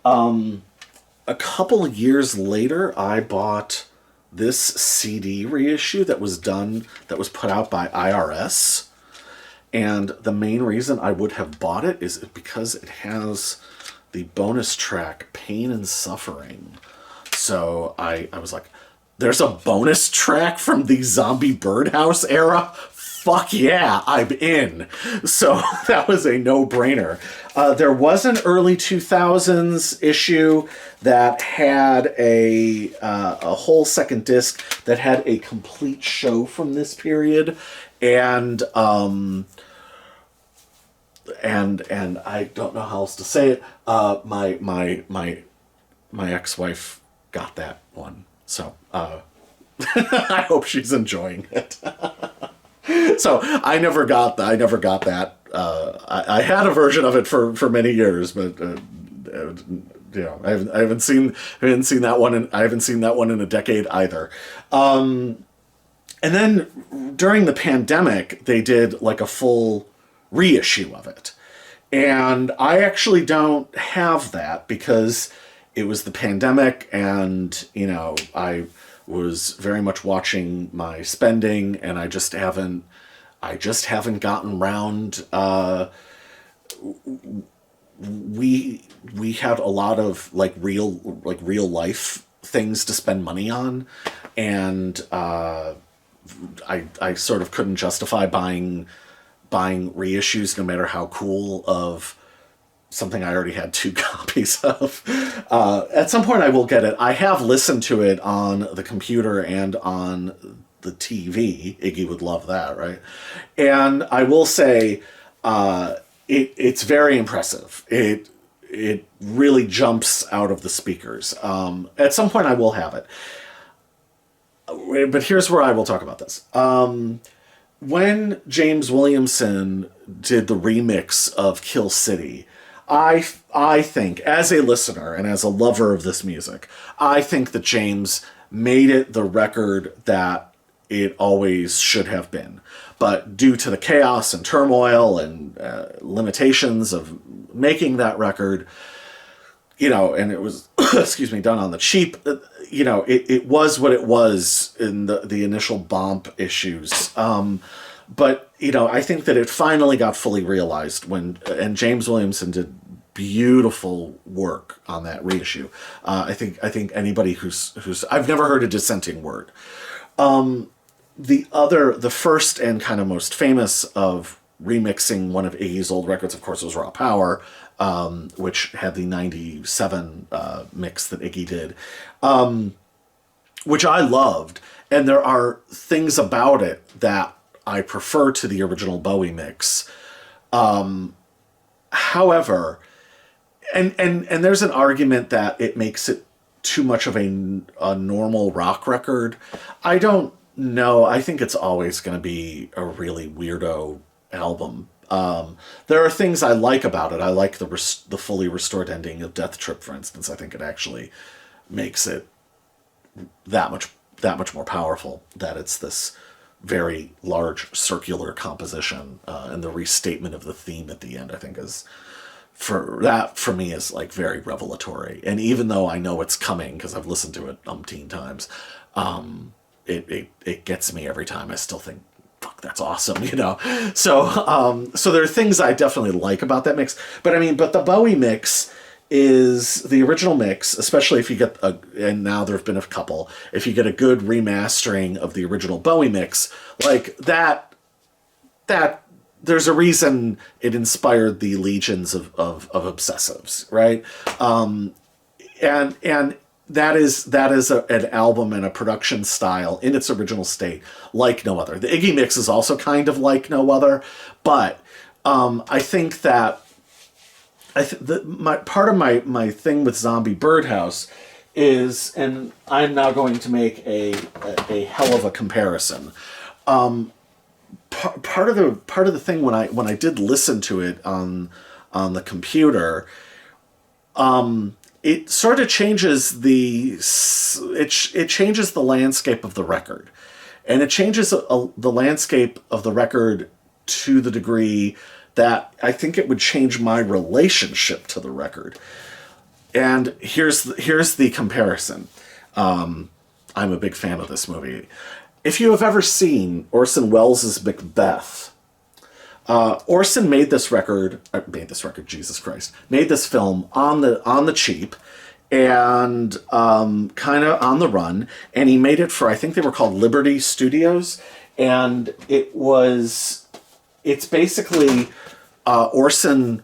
A couple of years later, I bought this CD reissue that was put out by IRS. And the main reason I would have bought it is because it has the bonus track, Pain and Suffering. So I was like, there's a bonus track from the zombie Birdhouse era? Fuck yeah, I'm in. So that was a no-brainer. There was an early 2000s issue that had a whole second disc that had a complete show from this period, and I don't know how else to say it. My ex-wife got that one, so I hope she's enjoying it. So I never got that. I had a version of it for many years, but I haven't seen that one. I haven't seen that one in a decade either. And then during the pandemic, they did like a full reissue of it, and I actually don't have that because it was the pandemic, and I was very much watching my spending, and I just haven't gotten around. We had a lot of real life things to spend money on, and I sort of couldn't justify buying reissues, no matter how cool, of something I already had two copies of. At some point I will get it. I have listened to it on the computer and on the TV. Iggy would love that, right? And I will say, it's very impressive. It really jumps out of the speakers. At some point I will have it. But here's where I will talk about this. When James Williamson did the remix of Kill City, I think, as a listener and as a lover of this music, I think that James made it the record that it always should have been. But due to the chaos and turmoil and limitations of making that record, and it was, excuse me, done on the cheap, it was what it was in the initial Bomp issues. But I think that it finally got fully realized and James Williamson did beautiful work on that reissue. I think anybody who's I've never heard a dissenting word. The first and kind of most famous of remixing one of Iggy's old records, of course, was Raw Power, which had the 97 mix that Iggy did, which I loved. And there are things about it that I prefer to the original Bowie mix. However, and there's an argument that it makes it too much of a normal rock record. I don't know. I think it's always going to be a really weirdo album. There are things I like about it. I like the fully restored ending of Death Trip, for instance. I think it actually makes it that much more powerful, that it's this very large circular composition, and the restatement of the theme at the end, I think, for me is like very revelatory. And even though I know it's coming because I've listened to it umpteen times, it gets me every time. I still think, fuck, that's awesome, So there are things I definitely like about that mix. But the Bowie mix is the original mix, especially if you get and now there have been a couple, if you get a good remastering of the original Bowie mix, like that there's a reason it inspired the legions of obsessives, right? And that is an album and a production style in its original state like no other. The Iggy mix is also kind of like no other, but I think that part of my thing with Zombie Birdhouse is, and I'm now going to make a hell of a comparison. Part of the thing when I did listen to it on the computer, it sort of changes it changes the landscape of the record, and it changes the landscape of the record to the degree that I think it would change my relationship to the record. And here's the comparison. I'm a big fan of this movie. If you have ever seen Orson Welles' Macbeth, Orson made this film on the cheap and kind of on the run, and he made it for, I think they were called Liberty Studios, and it's basically Orson,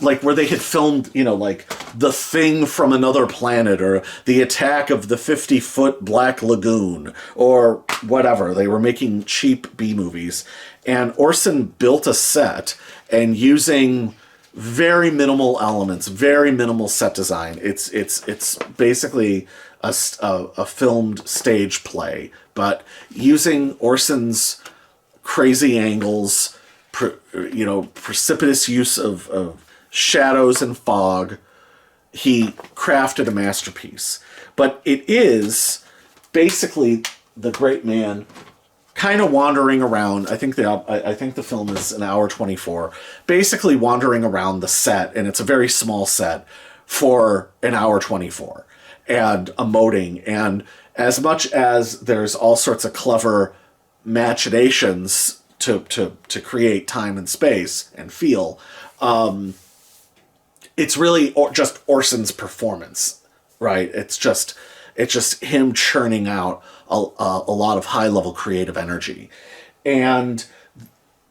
like where they had filmed, like The Thing from Another Planet or The Attack of the 50-Foot Black Lagoon or whatever. They were making cheap B-movies. And Orson built a set, and using very minimal elements, very minimal set design. It's basically a filmed stage play, but using Orson's crazy angles, precipitous use of shadows and fog, he crafted a masterpiece. But it is basically the great man kind of wandering around. I think the film is an hour 24, basically wandering around the set, and it's a very small set for an hour 24, and emoting. And as much as there's all sorts of clever machinations to create time and space and feel, it's really just Orson's performance, right? It's just, It's just him churning out a lot of high-level creative energy. And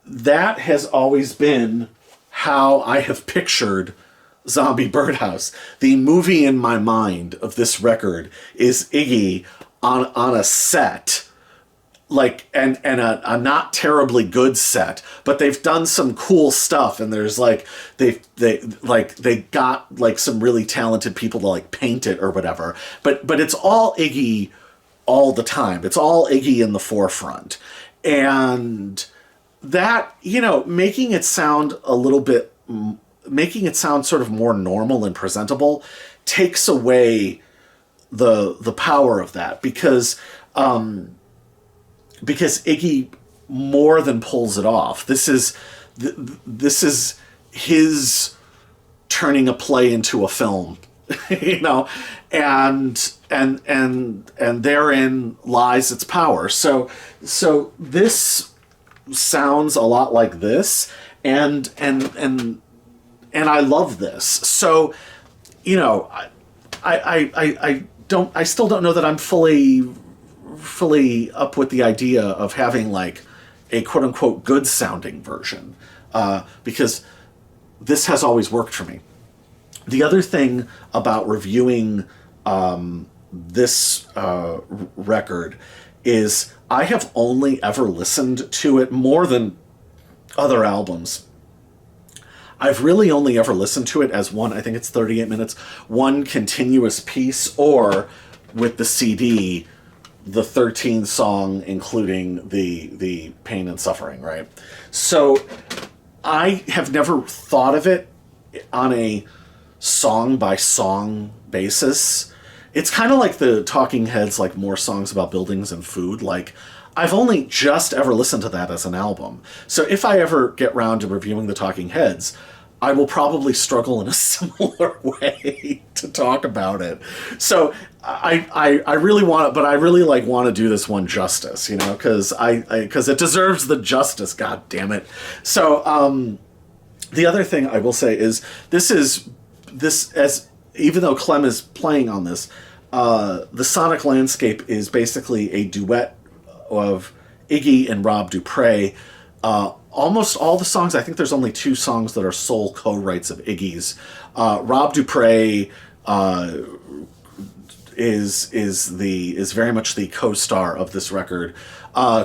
that has always been how I have pictured Zombie Birdhouse. The movie in my mind of this record is Iggy on a set, like, and a not terribly good set, but they've done some cool stuff, and there's like they got like some really talented people to like paint it or whatever, but it's all Iggy all the time. It's all Iggy in the forefront. And that, you know, making it sound sort of more normal and presentable takes away the power of that, because Iggy more than pulls it off. This is his turning a play into a film, you know, and therein lies its power. So this sounds a lot like this, and I love this. So, you know, I still don't know that I'm fully up with the idea of having like a quote unquote good sounding version, because this has always worked for me. The other thing about reviewing this record is I have only ever listened to it more than other albums. I've really only ever listened to it as one, I think it's 38 minutes, one continuous piece, or with the CD, the 13th song, including the pain and suffering, right? So I have never thought of it on a song-by-song basis. It's kind of like the Talking Heads, like more songs about buildings and food. Like, I've only just ever listened to that as an album. So if I ever get round to reviewing the Talking Heads, I will probably struggle in a similar way to talk about it. So I really want to, but I really like want to do this one justice, you know, because it deserves the justice. God damn it. So the other thing I will say is this as even though Clem is playing on this, the sonic landscape is basically a duet of Iggy and Rob Dupre. Almost all the songs, I think there's only 2 songs that are sole co-writes of Iggy's. Rob Dupre is very much the co-star of this record.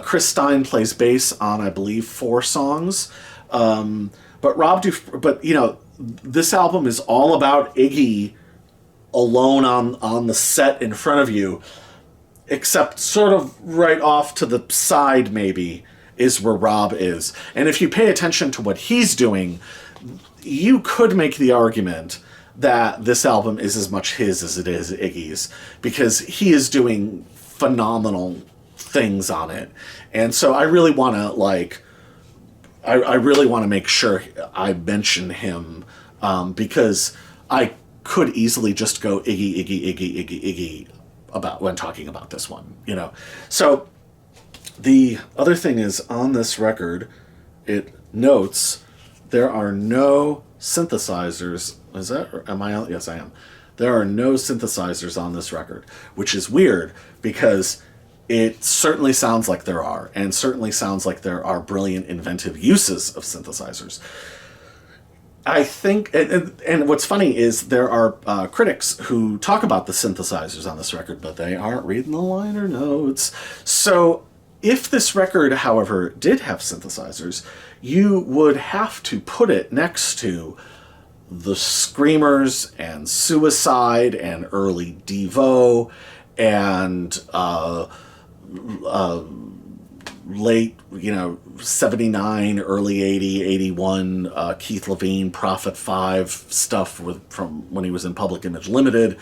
Chris Stein plays bass on, I believe, 4 songs. But you know, this album is all about Iggy alone on the set in front of you, except sort of right off to the side maybe is where Rob is. And if you pay attention to what he's doing, you could make the argument that this album is as much his as it is Iggy's, because he is doing phenomenal things on it. And so I really want to I really want to make sure I mention him, because I could easily just go Iggy about when talking about this one, you know. So the other thing is, on this record, it notes there are no synthesizers. Is that, or am I? Yes, I am. There are no synthesizers on this record, which is weird because it certainly sounds like there are, and certainly sounds like there are brilliant inventive uses of synthesizers. I think, and what's funny is there are critics who talk about the synthesizers on this record, but they aren't reading the liner notes. So if this record, however, did have synthesizers, you would have to put it next to the Screamers and Suicide and early Devo and late, 79, early 80, 81, Keith Levine, Prophet 5 stuff from when he was in Public Image Limited.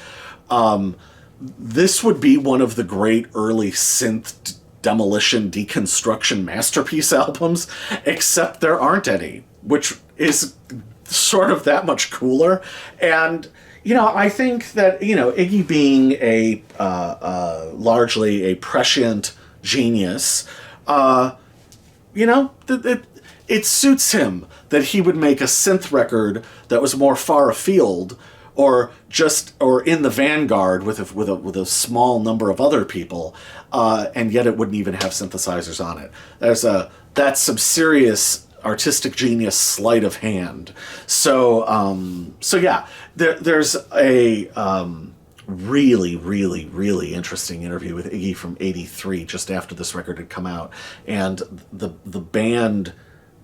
This would be one of the great early synth demolition deconstruction masterpiece albums, except there aren't any, which is sort of that much cooler. And I think that Iggy being a largely a prescient genius, it suits him that he would make a synth record that was more far afield, or in the vanguard with a small number of other people, and yet it wouldn't even have synthesizers on it. That's some serious artistic genius sleight of hand. So yeah, there's a really, really, really interesting interview with Iggy from '83, just after this record had come out, and the band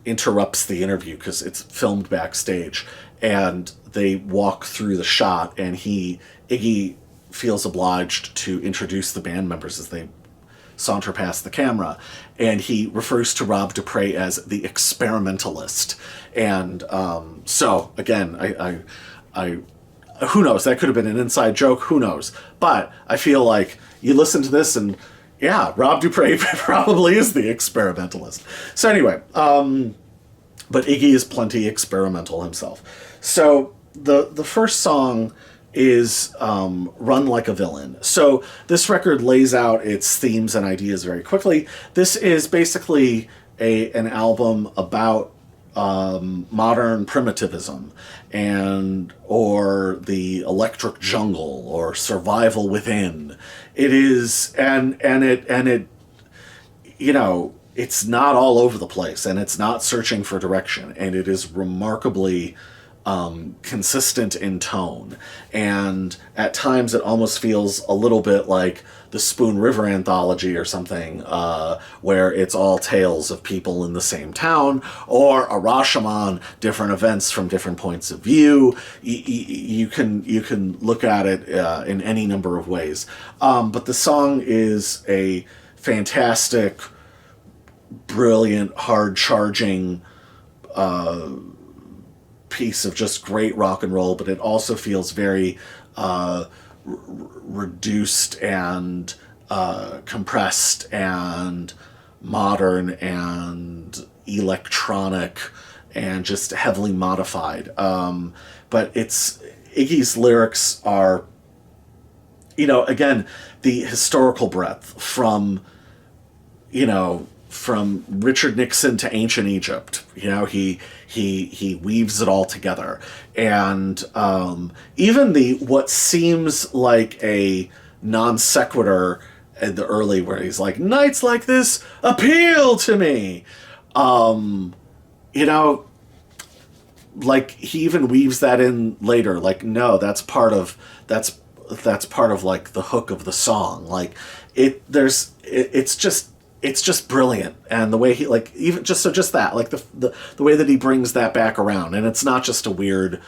interrupts the interview because it's filmed backstage, and they walk through the shot, and Iggy feels obliged to introduce the band members as they saunter past the camera, and he refers to Rob Dupre as the experimentalist. And so again, I who knows, that could have been an inside joke, who knows, but I feel like you listen to this and yeah, Rob Dupre probably is the experimentalist. So anyway, but Iggy is plenty experimental himself. So the first song is Run Like a Villain. So this record lays out its themes and ideas very quickly. This is basically an album about modern primitivism or the electric jungle or survival within. It is, and it you know, it's not all over the place, and it's not searching for direction, and it is remarkably consistent in tone, and at times it almost feels a little bit like the Spoon River Anthology or something, where it's all tales of people in the same town, or a Rashomon, different events from different points of view. You can look at it in any number of ways, but the song is a fantastic, brilliant, hard-charging piece of just great rock and roll, but it also feels very reduced and compressed and modern and electronic and just heavily modified. But Iggy's lyrics are, you know, again, the historical breadth from Richard Nixon to ancient Egypt. You know, he weaves it all together. And even what seems like a non sequitur in the early, where he's like, nights like this appeal to me. You know, like he even weaves that in later. Like, no, that's part of like the hook of the song. Like it's just brilliant, and the way he, like, even just that, like the way that he brings that back around, and it's not just a weird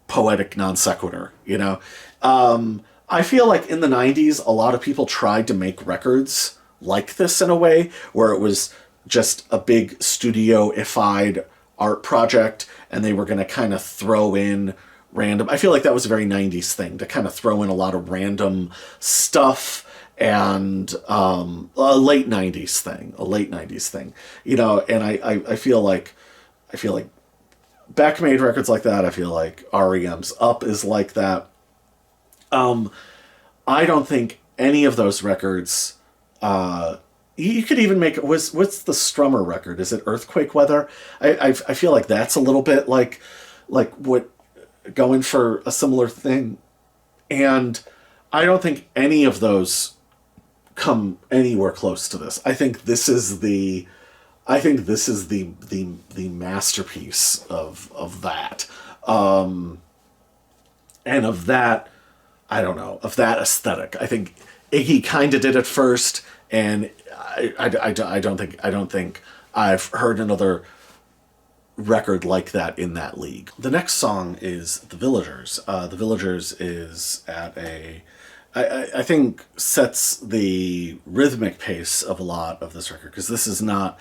poetic non sequitur, you know. I feel like in the 90s a lot of people tried to make records like this in a way where it was just a big studio-ified art project, and they were going to kind of throw in random, I feel like that was a very 90s thing, to kind of throw in a lot of random stuff, and a late 90s thing, you know. And I feel like Beck made records like that. I feel like REM's Up is like that. I don't think any of those records, you could even make, what's the Strummer record? Is it Earthquake Weather? I feel like that's a little bit like what, going for a similar thing. And I don't think any of those come anywhere close to this. I think this is the masterpiece of that. And of that, I don't know, of that aesthetic. I think Iggy kind of did it first, and I don't think I've heard another record like that in that league. The next song is The Villagers. The Villagers is at I think sets the rhythmic pace of a lot of this record, because this is not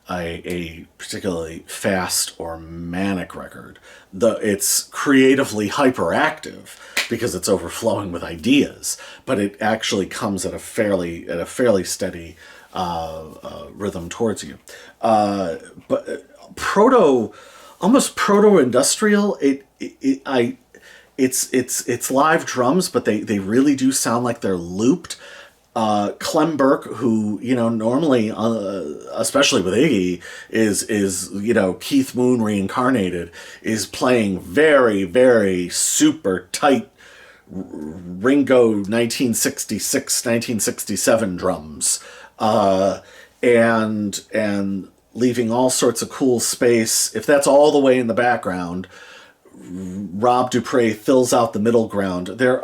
a particularly fast or manic record. It's creatively hyperactive because it's overflowing with ideas, but it actually comes at a fairly steady rhythm towards you. But almost proto-industrial. It's live drums, but they really do sound like they're looped. Clem Burke, who, normally, especially with Iggy, is Keith Moon reincarnated, is playing very, very super tight Ringo 1966, 1967 drums, and leaving all sorts of cool space. If that's all the way in the background, Rob Dupree fills out the middle ground. There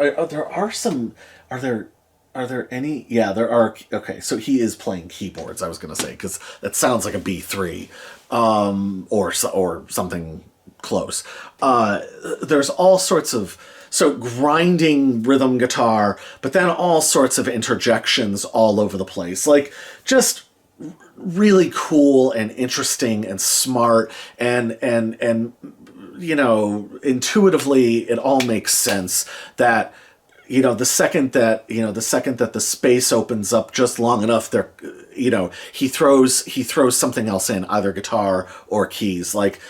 are some. Are there any? Yeah, there are. Okay, so he is playing keyboards. I was going to say, because that sounds like a B3, or something close. There's all sorts of grinding rhythm guitar, but then all sorts of interjections all over the place, like just really cool and interesting and smart and intuitively it all makes sense that the second that the space opens up just long enough, there he throws something else in, either guitar or keys, like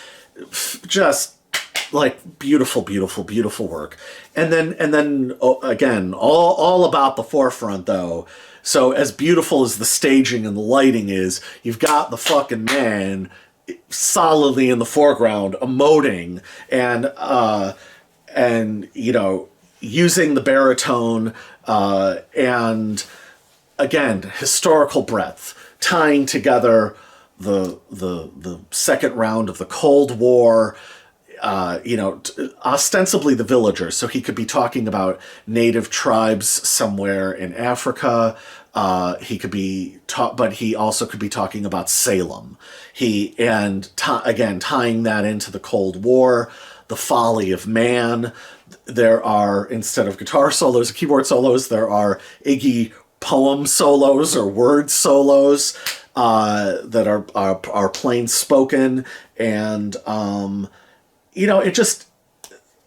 just like beautiful work. And then again, all about the forefront though. So as beautiful as the staging and the lighting is, you've got the fucking man solidly in the foreground emoting and using the baritone, and again, historical breadth, tying together the second round of the Cold War, ostensibly the villagers. So he could be talking about native tribes somewhere in Africa. He could be but he also could be talking about Salem. Again, tying that into the Cold War, the folly of man. There are, instead of guitar solos, keyboard solos, there are Iggy poem solos or word solos that are plain spoken, and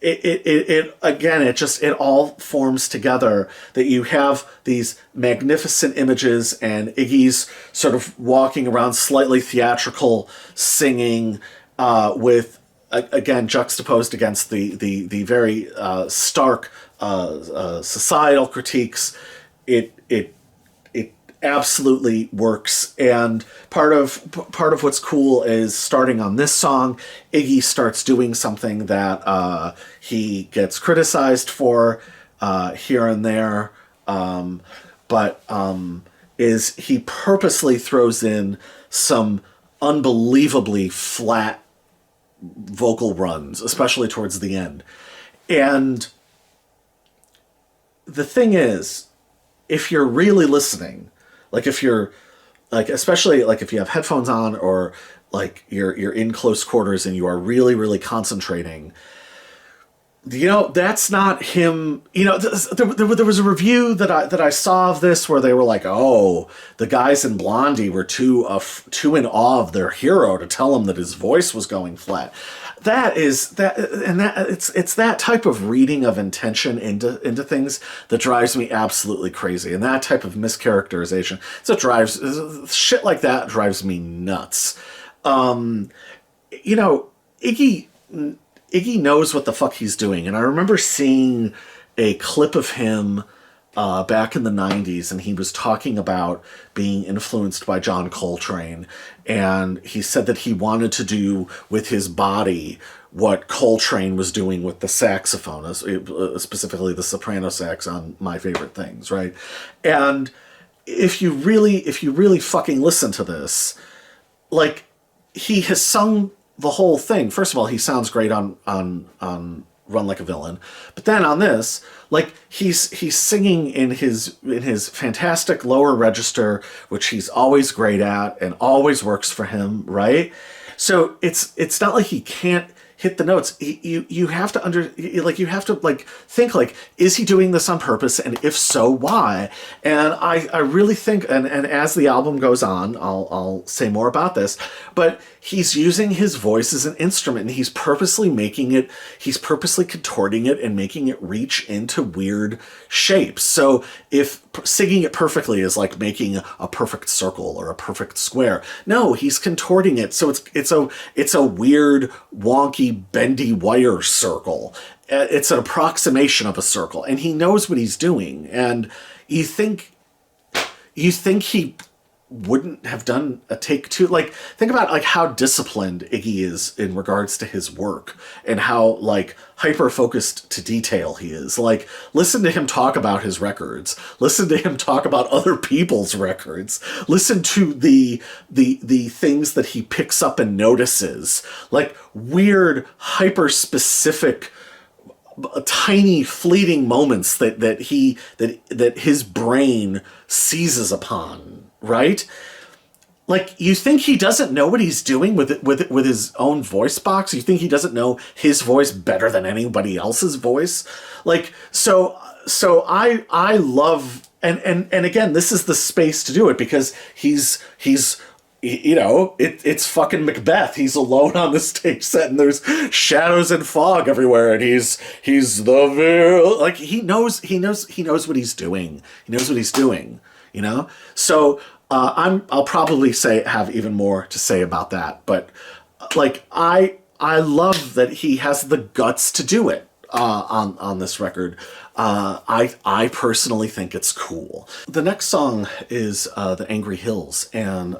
it all forms together, that you have these magnificent images and Iggy's sort of walking around slightly theatrical singing, with again juxtaposed against the very stark societal critiques. It absolutely works. And part of what's cool is, starting on this song, Iggy starts doing something that he gets criticized for here and there, but is he purposely throws in some unbelievably flat vocal runs, especially towards the end. And the thing is, if you're really listening, like if you're especially if you have headphones on, or like you're in close quarters and you are really, really concentrating, that's not him. There was a review that I saw of this where they were like, oh, the guys in Blondie were too in awe of their hero to tell him that his voice was going flat. It's that type of reading of intention into things that drives me absolutely crazy, and that type of mischaracterization. So shit like that drives me nuts. Iggy knows what the fuck he's doing. And I remember seeing a clip of him back in the 90s, and he was talking about being influenced by John Coltrane. And he said that he wanted to do with his body what Coltrane was doing with the saxophone, specifically the soprano sax on My Favorite Things, right? And if you really fucking listen to this, like, he has sung the whole thing. First of all, he sounds great on Run Like a Villain, but then on this, like, he's singing in his fantastic lower register, which he's always great at and always works for him, right? So it's not like he can't hit the notes. You have to think, like, is he doing this on purpose? And if so, why? And I really think, and as the album goes on, I'll say more about this, but he's using his voice as an instrument, and he's purposely contorting it and making it reach into weird shapes. So if singing it perfectly is like making a perfect circle or a perfect square, no, he's contorting it. So it's a weird, wonky, bendy wire circle. It's an approximation of a circle, and he knows what he's doing. And you think, you think he wouldn't have done a take two. Like, think about like how disciplined Iggy is in regards to his work and how like hyper focused to detail he is. Like, listen to him talk about his records. Listen to him talk about other people's records. Listen to the things that he picks up and notices. Like weird, hyper specific, tiny fleeting moments that his brain seizes upon, right? Like, you think he doesn't know what he's doing with his own voice box? You think he doesn't know his voice better than anybody else's voice? Like, so I love, and again, this is the space to do it, because he's you know, it's fucking Macbeth. He's alone on the stage set, and there's shadows and fog everywhere, and he's the like he knows what he's doing. He knows what he's doing. You know, so I'll probably have even more to say about that, but like I love that he has the guts to do it on this record. I personally think it's cool. The next song is The Angry Hills, and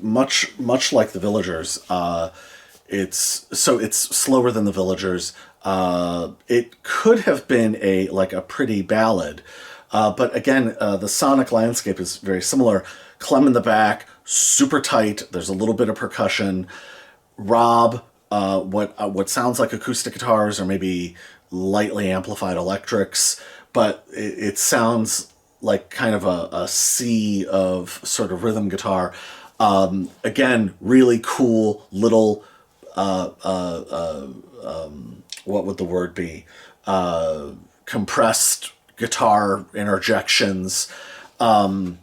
much like The Villagers, it's slower than The Villagers. It could have been a pretty ballad, but again, the sonic landscape is very similar. Clem in the back, super tight. There's a little bit of percussion. Rob, what sounds like acoustic guitars or maybe lightly amplified electrics, but it sounds like kind of a sea of sort of rhythm guitar. Again, really cool little, what would the word be? Compressed guitar interjections. And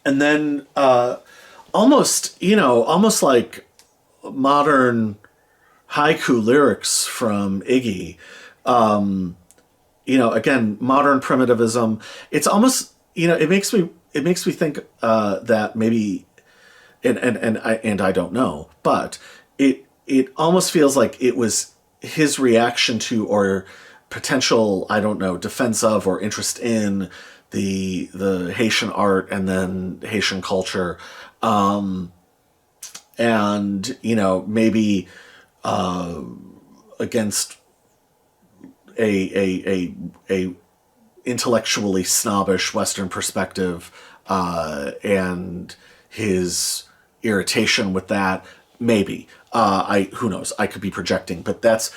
then almost like modern haiku lyrics from Iggy. Again, modern primitivism. It's almost, it makes me think that maybe, and I don't know, but it almost feels like it was his reaction to, or potential, I don't know, defense of or interest in the Haitian art and then Haitian culture, and maybe against a intellectually snobbish Western perspective, and his irritation with that. Maybe who knows? I could be projecting, but that's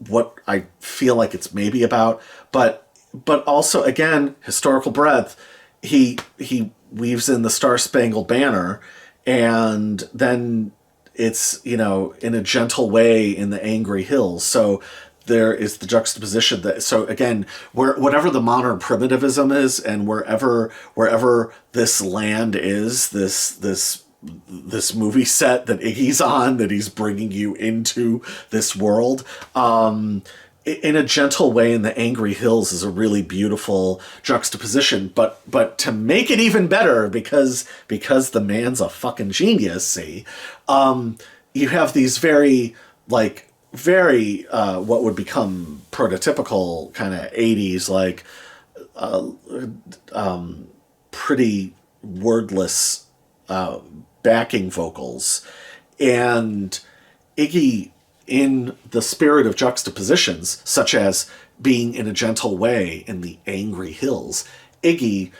what I feel like it's maybe about. But also, again, historical breadth. He weaves in the Star Spangled Banner, and then it's, in a gentle way in the Angry Hills. So there is the juxtaposition that, so again, whatever the modern primitivism is, and wherever this land is, this movie set that Iggy's on, that he's bringing you into this world, in a gentle way in the Angry Hills is a really beautiful juxtaposition. But to make it even better, because the man's a fucking genius, see, you have these very what would become prototypical kind of 80s, like pretty wordless backing vocals. And Iggy, in the spirit of juxtapositions, such as being in a gentle way in the Angry Hills, Iggy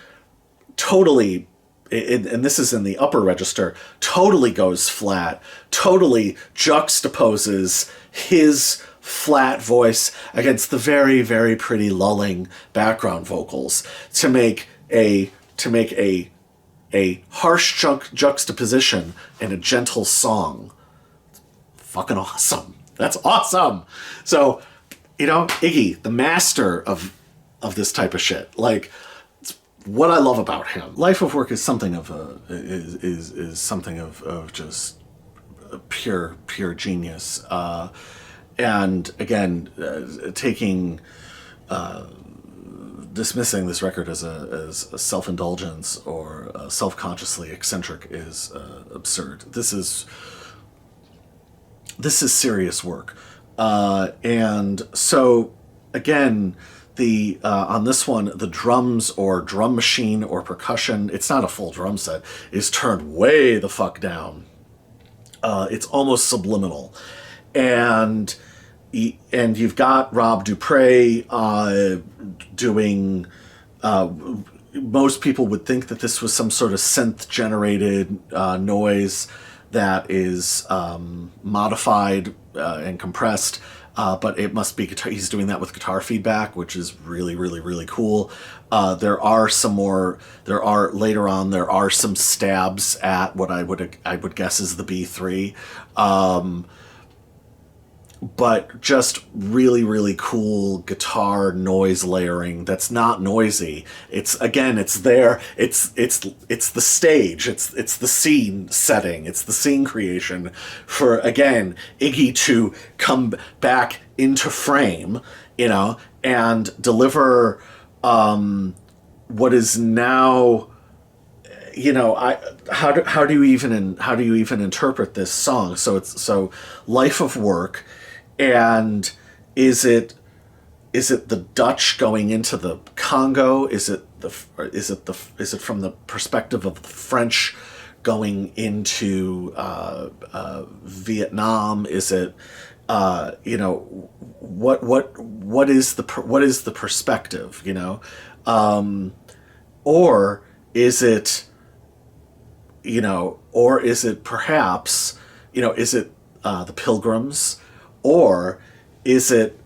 totally, and this is in the upper register, totally goes flat, totally juxtaposes his flat voice against the very, very pretty lulling background vocals to make a harsh juxtaposition and a gentle song. Fucking awesome. That's awesome. So, Iggy, the master of this type of shit. Like, it's what I love about him. Life of Work is something of is something of just pure genius. And again, dismissing this record as a self-indulgence or self-consciously eccentric is absurd. This is serious work. And so, again, the on this one, the drums or drum machine or percussion, it's not a full drum set, is turned way the fuck down. It's almost subliminal. And you've got Rob Dupre doing. Most people would think that this was some sort of synth-generated noise that is modified and compressed, but it must be guitar. He's doing that with guitar feedback, which is really, really, really cool. There are some more. There are later on. There are some stabs at what I would guess is the B3. But just really, really cool guitar noise layering that's not noisy. It's there. It's the stage. It's the scene setting. It's the scene creation for, again, Iggy to come back into frame, and deliver what is now, how do you even interpret this song? So Life of Work. And is it the Dutch going into the Congo? Is it from the perspective of the French going into Vietnam? Is it what is the perspective? Or is it perhaps is it the Pilgrims? Or is it,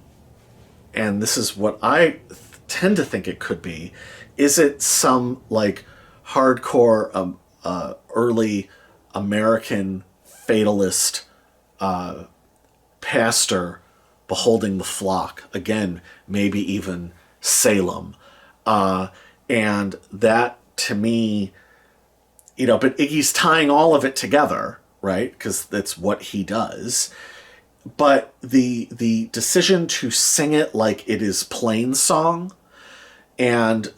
and this is what I tend to think it could be, is it some like hardcore early American fatalist pastor beholding the flock? Again, maybe even Salem. And that, to me, but Iggy's tying all of it together, right? Because that's what he does. But the decision to sing it like it is Plainsong, and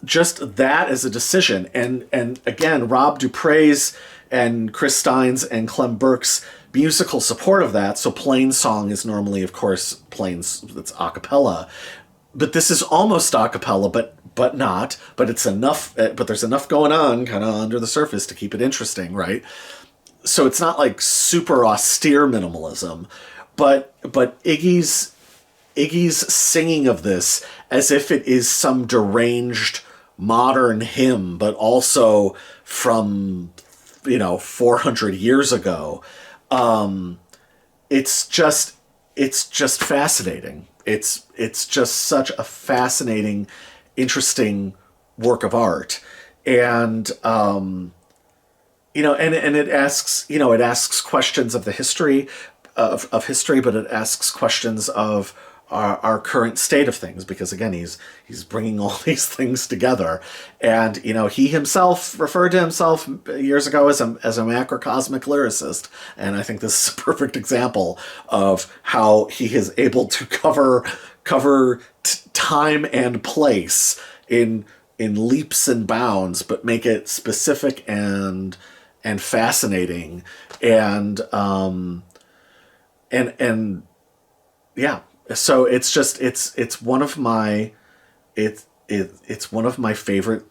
just that as a decision, and again, Rob Dupre's and Chris Stein's and Clem Burke's musical support of that. So Plainsong is normally, of course, it's a cappella, but this is almost a cappella, but not. But it's enough. But there's enough going on, kind of under the surface, to keep it interesting, right? So it's not like super austere minimalism, but Iggy's singing of this as if it is some deranged modern hymn, but also from 400 years ago. It's just fascinating. It's just such a fascinating, interesting work of art, and and it asks questions of the history of history, but it asks questions of our current state of things, because again, he's bringing all these things together, and he himself referred to himself years ago as a macrocosmic lyricist, and I think this is a perfect example of how he is able to cover time and place in leaps and bounds, but make it specific and fascinating, and yeah. So it's one of my favorite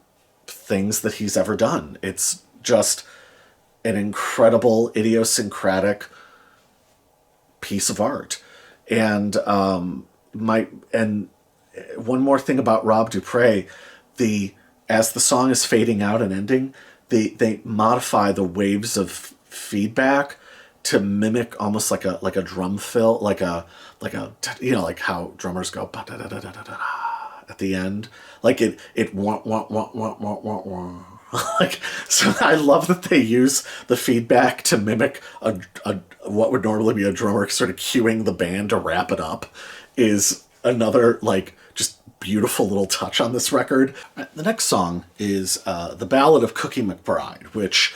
things that he's ever done. It's just an incredible, idiosyncratic piece of art. And one more thing about Rob Dupre, as the song is fading out and ending, they modify the waves of feedback to mimic almost like a drum fill, like how drummers go at the end, like it wah, wah, wah, wah, wah, wah, wah. Like, so I love that they use the feedback to mimic a what would normally be a drummer sort of cueing the band to wrap it up. Is another just beautiful little touch on this record. The next song is The Ballad of Cookie McBride, which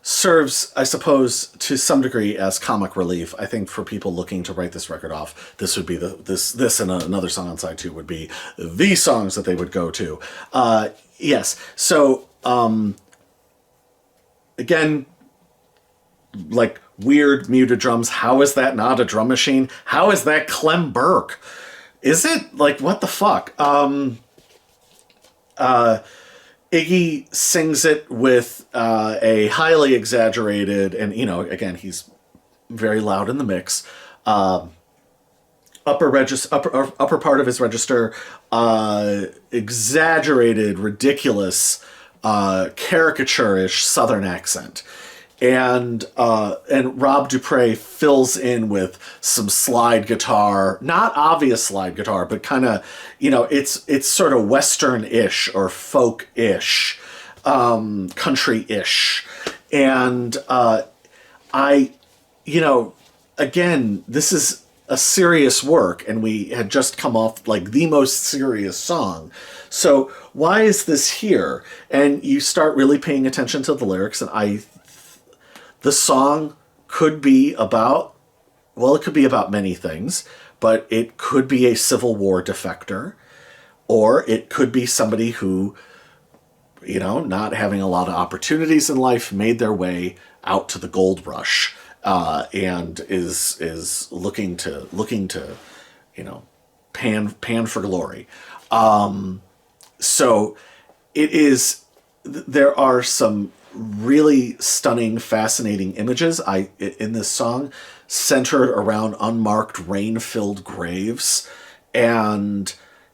serves, I suppose, to some degree as comic relief. I think for people looking to write this record off, this would be this and another song on side 2 would be the songs that they would go to. Yes. So, again, like weird muted drums. How is that not a drum machine? How is that Clem Burke? Is it? Like, what the fuck? Iggy sings it with a highly exaggerated, and, again, he's very loud in the mix, upper part of his register, exaggerated, ridiculous, caricature-ish Southern accent. And Rob Dupre fills in with some slide guitar, not obvious slide guitar, but kind of, it's sort of Western-ish or folk-ish, country-ish. And again, this is a serious work, and we had just come off like the most serious song. So why is this here? And you start really paying attention to the lyrics, and the song could be about, well, it could be about many things, but it could be a Civil War defector, or it could be somebody who, not having a lot of opportunities in life, made their way out to the gold rush, and is looking to pan for glory. So it is. There are some really stunning, fascinating images in this song, centered around unmarked, rain-filled graves. And,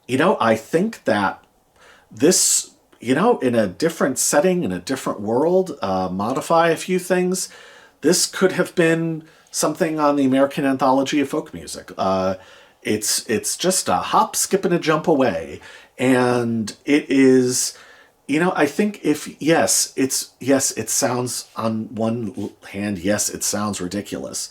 I think that this, in a different setting, in a different world, modify a few things, this could have been something on the American Anthology of Folk Music. It's just a hop, skip, and a jump away. And it is... I think it sounds, on one hand, it sounds ridiculous.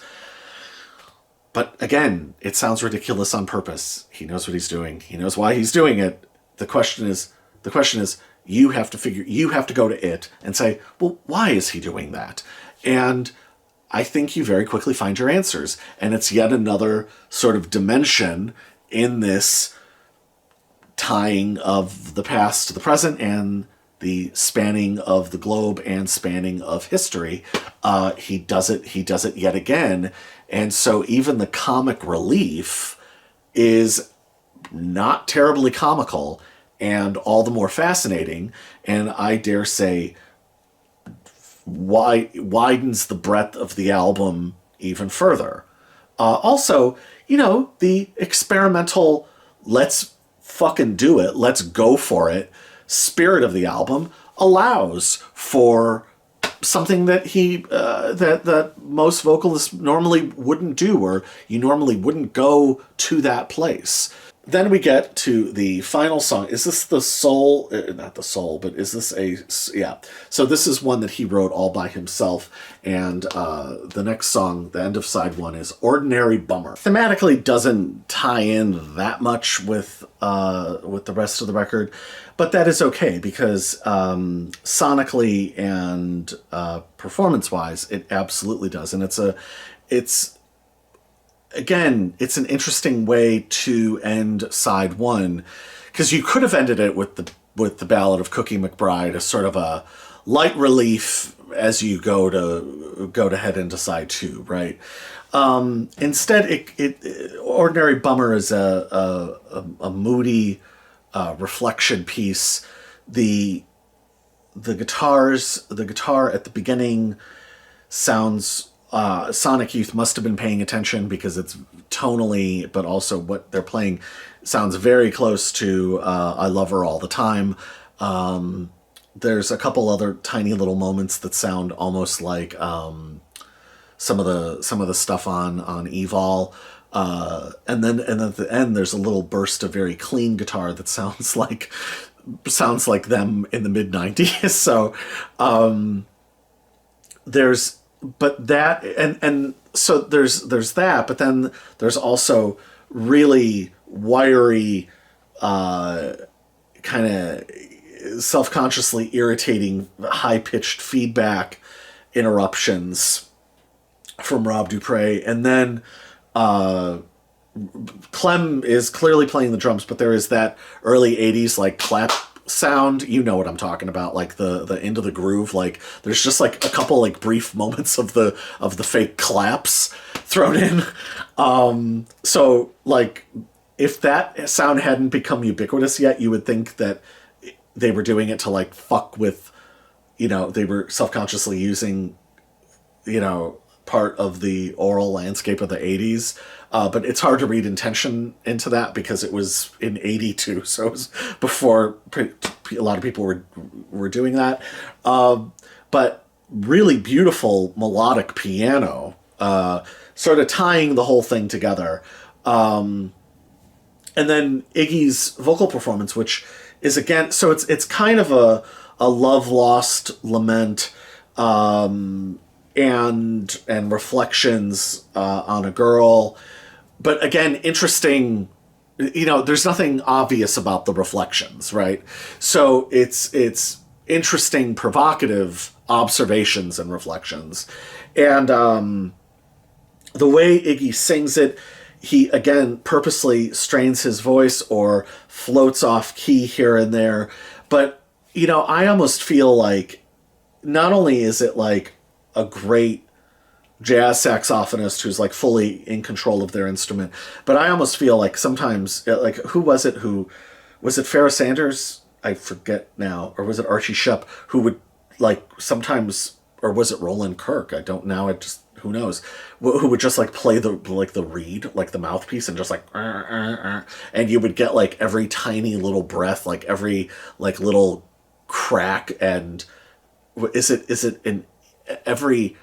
But again, it sounds ridiculous on purpose. He knows what he's doing. He knows why he's doing it. The question is, you have to go to it and say, well, why is he doing that? And I think you very quickly find your answers. And it's yet another sort of dimension in this tying of the past to the present and the spanning of the globe and spanning of history. He does it yet again. And so even the comic relief is not terribly comical, and all the more fascinating, and I dare say widens the breadth of the album even further. Also, the experimental, let's fucking do it, let's go for it spirit of the album allows for something that that most vocalists normally wouldn't do, or you normally wouldn't go to that place. Then we get to the final song. Is this the soul? Not the soul, but is this yeah. So this is one that he wrote all by himself. And the next song, the end of side one, is Ordinary Bummer. Thematically doesn't tie in that much with the rest of the record, but that is okay, because sonically and performance-wise, it absolutely does. And again, it's an interesting way to end side one, because you could have ended it with the Ballad of Cookie McBride as sort of a light relief as you go to head into side two, right? Instead, Ordinary Bummer is a moody reflection piece. The guitar at the beginning sounds. Sonic Youth must have been paying attention, because it's tonally, but also what they're playing sounds very close to I Love Her All the Time. There's a couple other tiny little moments that sound almost like some of the stuff on Evol. And then at the end, there's a little burst of very clean guitar that sounds like them in the mid-90s. So so there's that, but then there's also really wiry, kind of self-consciously irritating, high-pitched feedback interruptions from Rob Dupre. And then Clem is clearly playing the drums, but there is that early 80s like clap sound. You know what I'm talking about, like the Into the Groove. Like there's just like a couple like brief moments of the fake claps thrown in. So like if that sound hadn't become ubiquitous yet, you would think that they were doing it to like fuck with, they were self-consciously using, part of the oral landscape of the 80s. But it's hard to read intention into that because it was in 82, so it was before a lot of people were doing that. But really beautiful melodic piano, sort of tying the whole thing together. And then Iggy's vocal performance, which is again, so it's kind of a love lost lament, and reflections on a girl. But again, interesting, there's nothing obvious about the reflections, right? So it's interesting, provocative observations and reflections. And the way Iggy sings it, he, again, purposely strains his voice or floats off key here and there. But, I almost feel like not only is it like a great jazz saxophonist who's like fully in control of their instrument, but I almost feel like sometimes, like, who was it Farrah Sanders? I forget now. Or was it Archie Shepp who would like sometimes, or was it Roland Kirk? I don't know. Who knows? Who would just like play the reed, like the mouthpiece, and just like, and you would get like every tiny little breath, like every like little crack, and is it in every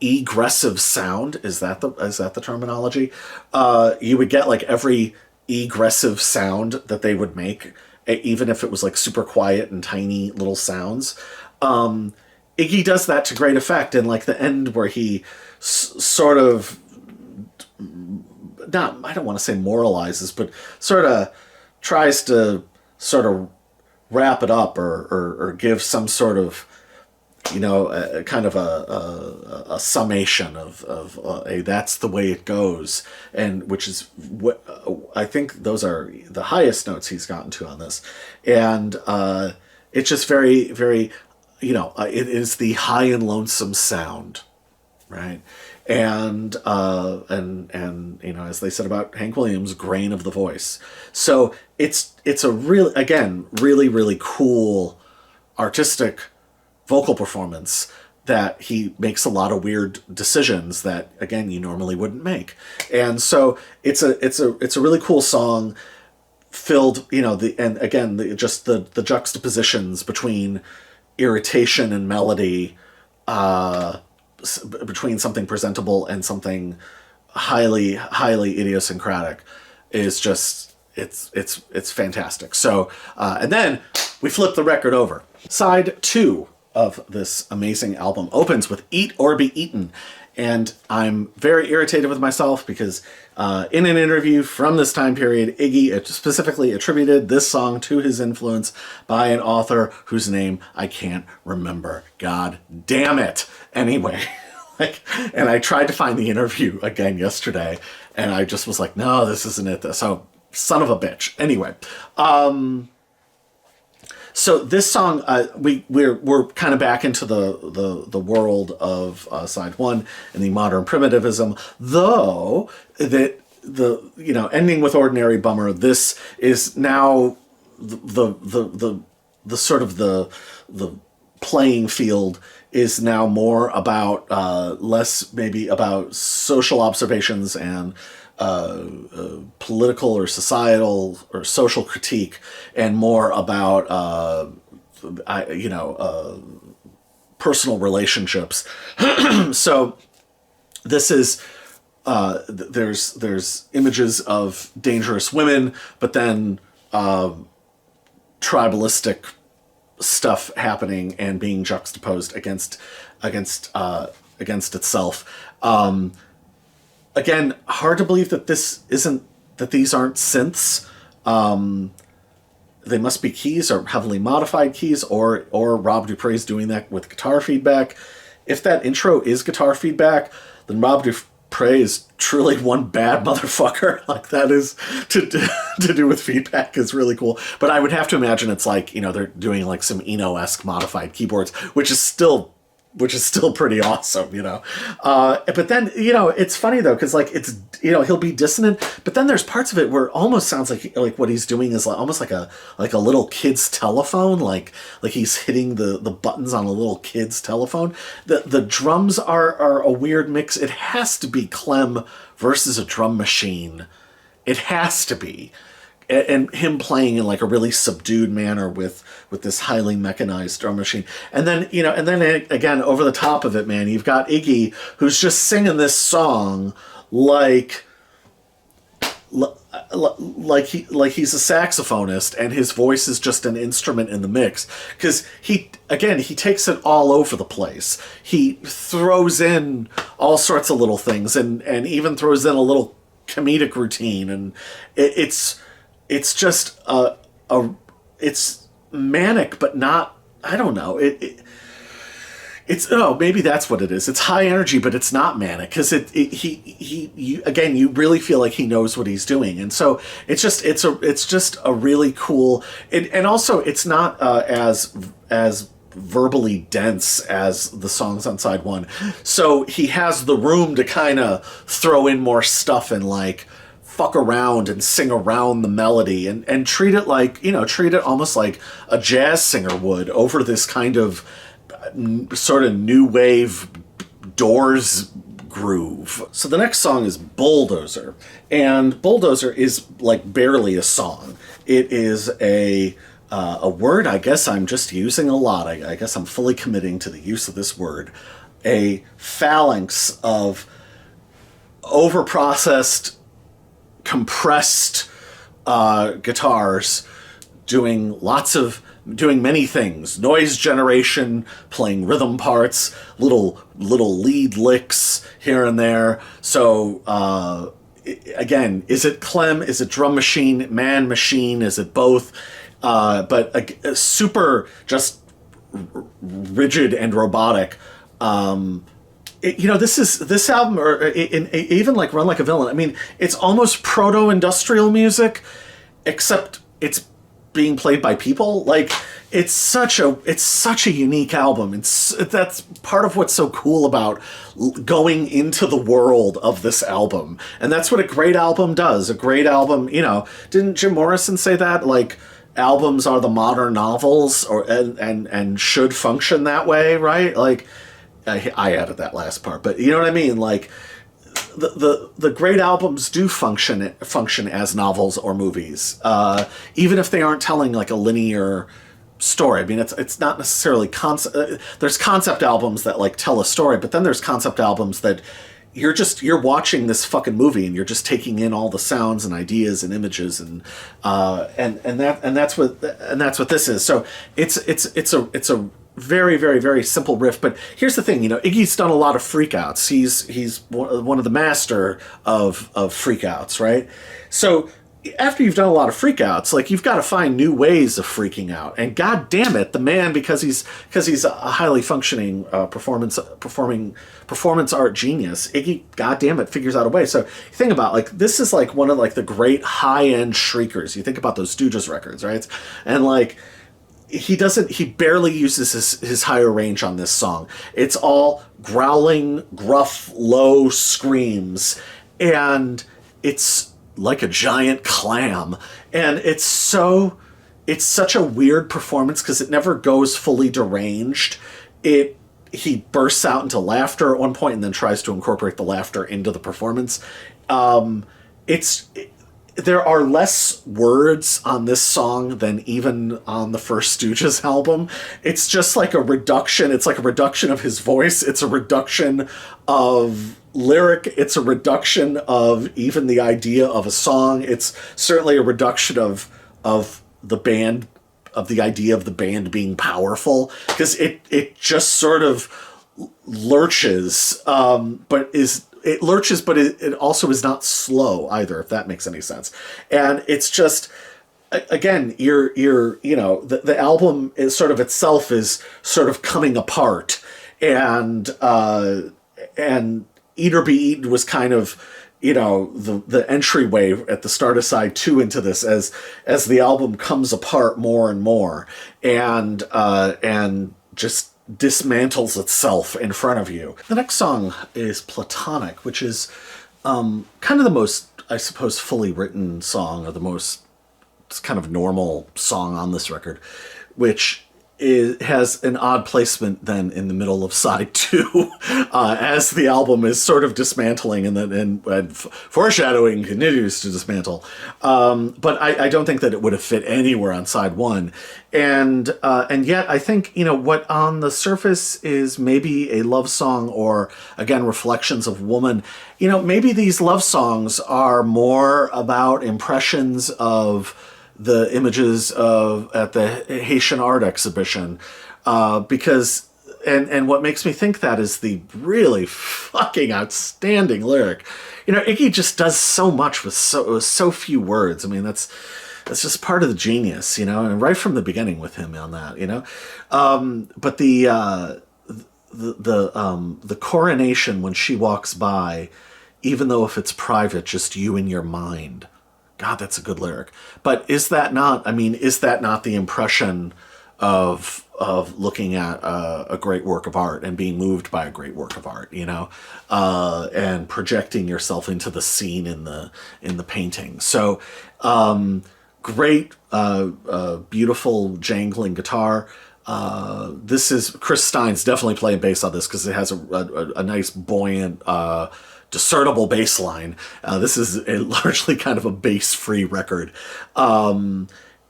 egressive sound? Is that the terminology? You would get like every egressive sound that they would make, even if it was like super quiet and tiny little sounds. Iggy does that to great effect, and like the end where he sort of, I don't want to say moralizes, but sort of tries to sort of wrap it up or give some sort of, kind of a summation of that's the way it goes, and which is what I think those are the highest notes he's gotten to on this, and it's just very, very, it is the high and lonesome sound, right? And as they said about Hank Williams, grain of the voice. So it's a really, really cool artistic vocal performance that he makes a lot of weird decisions that, again, you normally wouldn't make. And so it's a really cool song filled, just the juxtapositions between irritation and melody, between something presentable and something highly, highly idiosyncratic, is just, it's fantastic. So, and then we flip the record over. Side 2 of this amazing album opens with Eat or Be Eaten. And I'm very irritated with myself because in an interview from this time period, Iggy specifically attributed this song to his influence by an author whose name I can't remember. God damn it. Anyway, and I tried to find the interview again yesterday, and I just was like, no, this isn't it. So, son of a bitch. Anyway, so this song, we're kind of back into the world of side 1 and the modern primitivism, though that ending with Ordinary Bummer, this is now the sort of the playing field is now more about less maybe about social observations and political or societal or social critique, and more about personal relationships. So this is there's images of dangerous women, but then tribalistic stuff happening and being juxtaposed against itself. Again, hard to believe that these aren't synths. They must be keys or heavily modified keys, or Rob Dupre's doing that with guitar feedback. If that intro is guitar feedback, then Rob Dupre is truly one bad motherfucker. Like, that is to do with feedback is really cool. But I would have to imagine it's like, they're doing like some Eno-esque modified keyboards, which is still which is still pretty awesome, you know. But then, you know, it's funny though, because like it's, you know, he'll be dissonant, but then there's parts of it where it almost sounds like what he's doing is like, almost like a little kid's telephone, like he's hitting the buttons on a little kid's telephone. The drums are a weird mix. It has to be Clem versus a drum machine. It has to be. And him playing in like a really subdued manner with this highly mechanized drum machine. And then, you know, and then again, over the top of it, man, you've got Iggy who's just singing this song like he's a saxophonist and his voice is just an instrument in the mix. Because he takes it all over the place. He throws in all sorts of little things and even throws in a little comedic routine. And it's just it's manic, but not, I don't know. It's maybe that's what it is. It's high energy, but it's not manic because you really feel like he knows what he's doing, and so it's just a really cool, and also it's not as verbally dense as the songs on side one, so he has the room to kind of throw in more stuff and like fuck around and sing around the melody and treat it like, you know, treat it almost like a jazz singer would over this kind of sort of new wave Doors groove. So the next song is Bulldozer, and Bulldozer is like barely a song. It is a word I guess I'm just using a lot. I guess I'm fully committing to the use of this word. A phalanx of overprocessed, compressed guitars doing many things: noise generation, playing rhythm parts, little lead licks here and there. So again, is it Clem? Is it drum machine, man machine? Is it both? But a super just rigid and robotic. This album, or even like Run Like a Villain, I mean, it's almost proto-industrial music, except it's being played by people. Like, it's such a unique album. That's part of what's so cool about going into the world of this album. And that's what a great album does. A great album, you know, didn't Jim Morrison say that? Like, albums are the modern novels, and should function that way, right? Like, I added that last part, but you know what I mean? Like, the great albums do function as novels or movies, even if they aren't telling like a linear story. I mean, it's not necessarily there's concept albums that like tell a story, but then there's concept albums that you're watching this fucking movie and you're just taking in all the sounds and ideas and images and that's what this is. So it's a very, very, very simple riff. But here's the thing, you know, Iggy's done a lot of freakouts. He's one of the master of freakouts, right? So after you've done a lot of freakouts, like, you've got to find new ways of freaking out. And god damn it, the man, because he's a highly functioning performance art genius, Iggy, god damn it, figures out a way. So you think about, like, this is like one of like the great high end shriekers. You think about those Stooges records, right? And like, he barely uses his higher range on this song. It's all growling, gruff, low screams, and it's like a giant clam. And it's such a weird performance because it never goes fully deranged. He bursts out into laughter at one point and then tries to incorporate the laughter into the performance. There are less words on this song than even on the first Stooges album. It's just like a reduction. It's like a reduction of his voice. It's a reduction of lyric. It's a reduction of even the idea of a song. It's certainly a reduction of the band, of the idea of the band being powerful, because it just sort of lurches, it lurches, but it also is not slow either, if that makes any sense. And it's just, again, the album is sort of itself is sort of coming apart, and Eat or Be Eaten was kind of, the entryway at the start of side 2 into this, as the album comes apart more and more, and just dismantles itself in front of you. The next song is Platonic, which is kind of the most, I suppose, fully written song, or the most kind of normal song on this record, which has an odd placement then in the middle of side two, as the album is sort of dismantling and foreshadowing continues to dismantle. But I don't think that it would have fit anywhere on side one. And yet I think, what on the surface is maybe a love song, or again, reflections of woman, maybe these love songs are more about impressions of the images at the Haitian art exhibition, because what makes me think that is the really fucking outstanding lyric. Iggy just does so much with so few words. I mean, that's just part of the genius, and right from the beginning with him on that, but the coronation when she walks by, even though if it's private, just you and your mind. God, that's a good lyric. But is that not the impression of looking at a great work of art and being moved by a great work of art, and projecting yourself into the scene in the painting? So, great, beautiful jangling guitar. This is Chris Stein's definitely playing bass on this, because it has a nice buoyant, discernible bass line. This is largely kind of a bass-free record.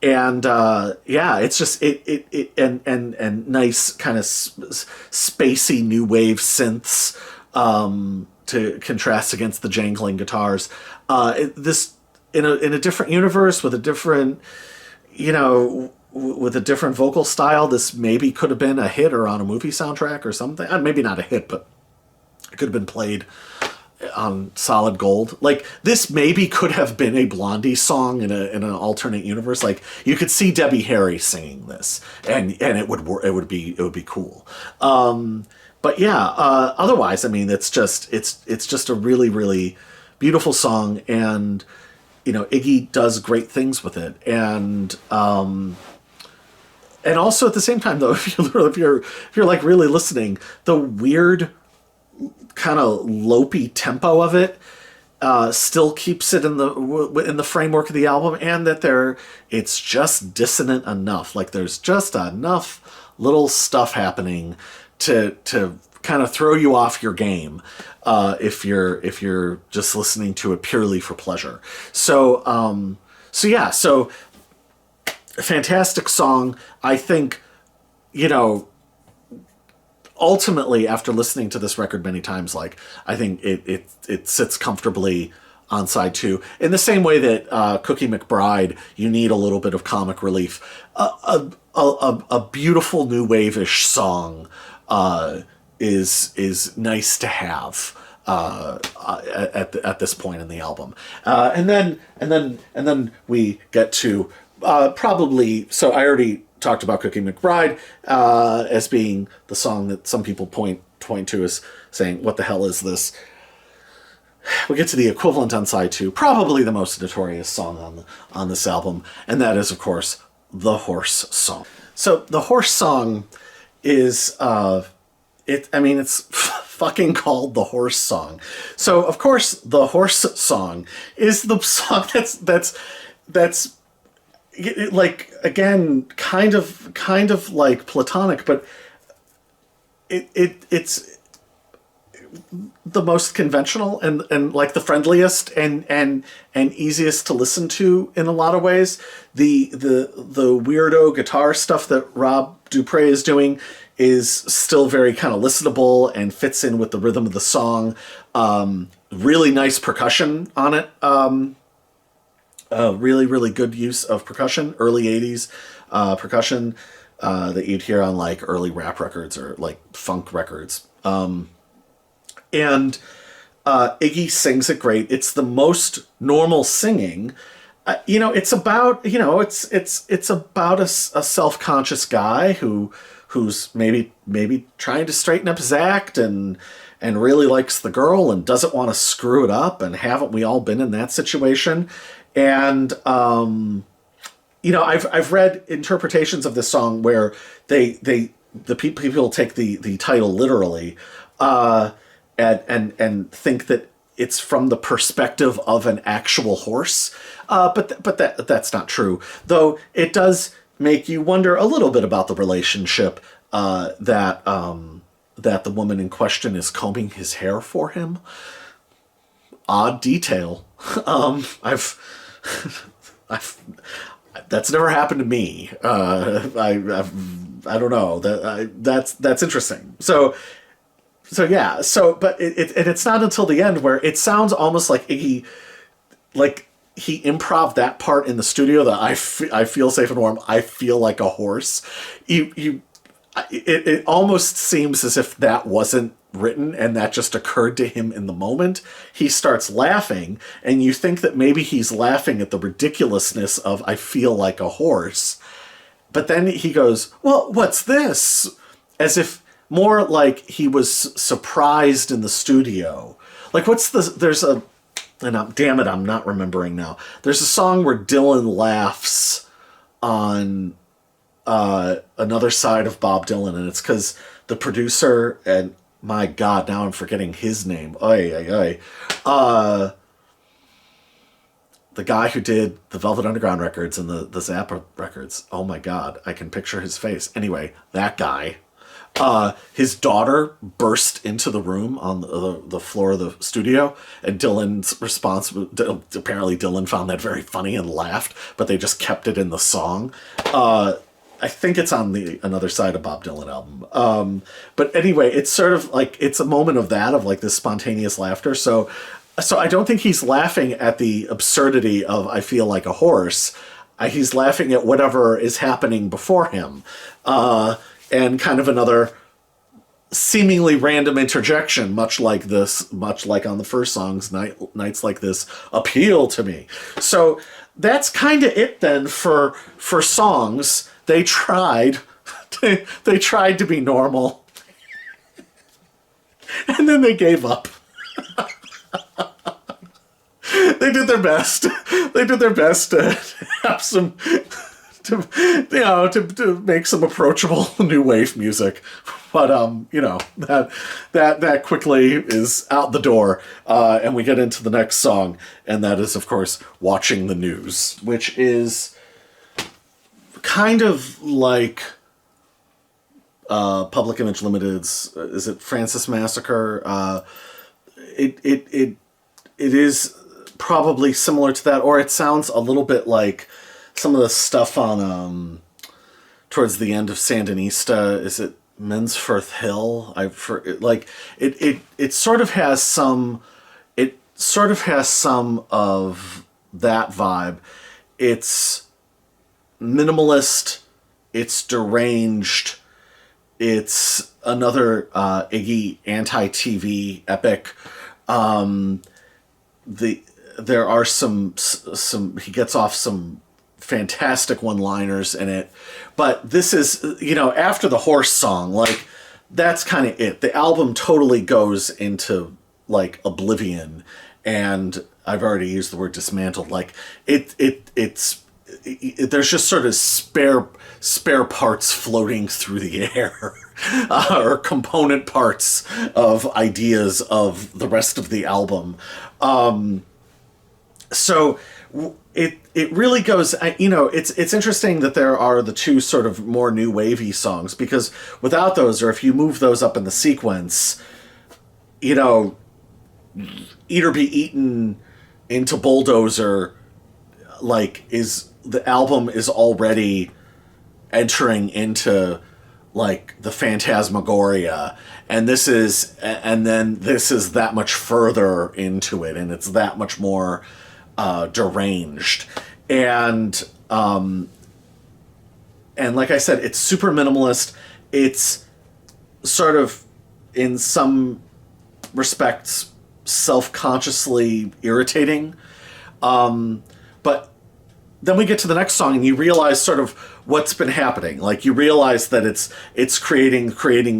It's just and nice kind of spacey new wave synths to contrast against the jangling guitars. This in a different universe with a different with a different vocal style, this maybe could have been a hit or on a movie soundtrack or something. Maybe not a hit, but it could have been played on solid gold. Like, this maybe could have been a Blondie song in an alternate universe. Like, you could see Debbie Harry singing this, and it would be cool. But yeah, otherwise, I mean, it's just a really, really beautiful song, and Iggy does great things with it, and also at the same time, though, if you're like really listening, the weird kind of lopey tempo of it still keeps it in the framework of the album, and that it's just dissonant enough. Like, there's just enough little stuff happening to kind of throw you off your game if you're just listening to it purely for pleasure. So fantastic song. I think, ultimately, after listening to this record many times, like, I think it sits comfortably on side two. In the same way that Cookie McBride, you need a little bit of comic relief. A beautiful new wave-ish song is nice to have at this point in the album. And then we get to probably. So I already talked about Cookie McBride as being the song that some people point to as saying, "What the hell is this?" We get to the equivalent on side two, probably the most notorious song on this album, and that is, of course, the Horse Song. So the Horse Song is it's fucking called the Horse Song. So of course the Horse Song is the song that's like, again, kind of like Platonic, but it's the most conventional and like the friendliest and easiest to listen to in a lot of ways. The weirdo guitar stuff that Rob Dupree is doing is still very kind of listenable and fits in with the rhythm of the song. Really nice percussion on it. Really, really good use of percussion, early 80s percussion that you'd hear on like early rap records or like funk records. And Iggy sings it great. It's the most normal singing. It's about, it's about a self-conscious guy who's maybe trying to straighten up his act and really likes the girl and doesn't want to screw it up. And haven't we all been in that situation? And I've read interpretations of this song where they people take the title literally, and think that it's from the perspective of an actual horse, but that's not true. Though it does make you wonder a little bit about the relationship that the woman in question is combing his hair for him. Odd detail. I've that's never happened to me. I don't know. That's interesting. So yeah. So but it's not until the end where it sounds almost like Iggy, like he improv that part in the studio, that I feel safe and warm. I feel like a horse. It almost seems as if that wasn't written and that just occurred to him in the moment. He starts laughing, and you think that maybe he's laughing at the ridiculousness of "I feel like a horse," but then he goes, "Well, what's this?" As if more like he was surprised in the studio. Like, damn it, I'm not remembering now. There's a song where Dylan laughs on another side of Bob Dylan, and it's because the producer, and my God, now I'm forgetting his name. The guy who did the Velvet Underground records and the Zappa records. Oh my God, I can picture his face. Anyway, that guy. His daughter burst into the room on the floor of the studio, and Dylan's response, apparently Dylan found that very funny and laughed, but they just kept it in the song. I think it's on the Another Side of Bob Dylan album. But anyway, it's sort of like, it's a moment of that, of like this spontaneous laughter. So I don't think he's laughing at the absurdity of "I feel like a horse." He's laughing at whatever is happening before him. And kind of another seemingly random interjection, much like on the first songs, Nights Like This appeal to me. So that's kind of it then for songs. They tried to be normal, and then they gave up. They did their best. They did their best to have some, to make some approachable new wave music, but that quickly is out the door, and we get into the next song, and that is, of course, Watching the News, which is kind of like Public Image Limited's, is it Francis Massacre? It is probably similar to that, or it sounds a little bit like some of the stuff on towards the end of Sandinista. Is it Mansforth Hill? It sort of has some of that vibe. It's minimalist, it's deranged, it's another Iggy anti-TV epic. There are some he gets off some fantastic one-liners in it, but this is, after the horse song, like, that's kind of it. The album totally goes into like oblivion, and I've already used the word dismantled. Like, it's there's just sort of spare parts floating through the air, or component parts of ideas of the rest of the album. So it really goes, it's interesting that there are the two sort of more new wavy songs, because without those, or if you move those up in the sequence, Eat or Be Eaten into Bulldozer, like, the album is already entering into like the phantasmagoria, and this is that much further into it, and it's that much more deranged, and like I said, it's super minimalist. It's sort of, in some respects, self-consciously irritating, but then we get to the next song, and you realize sort of what's been happening. Like, you realize that it's creating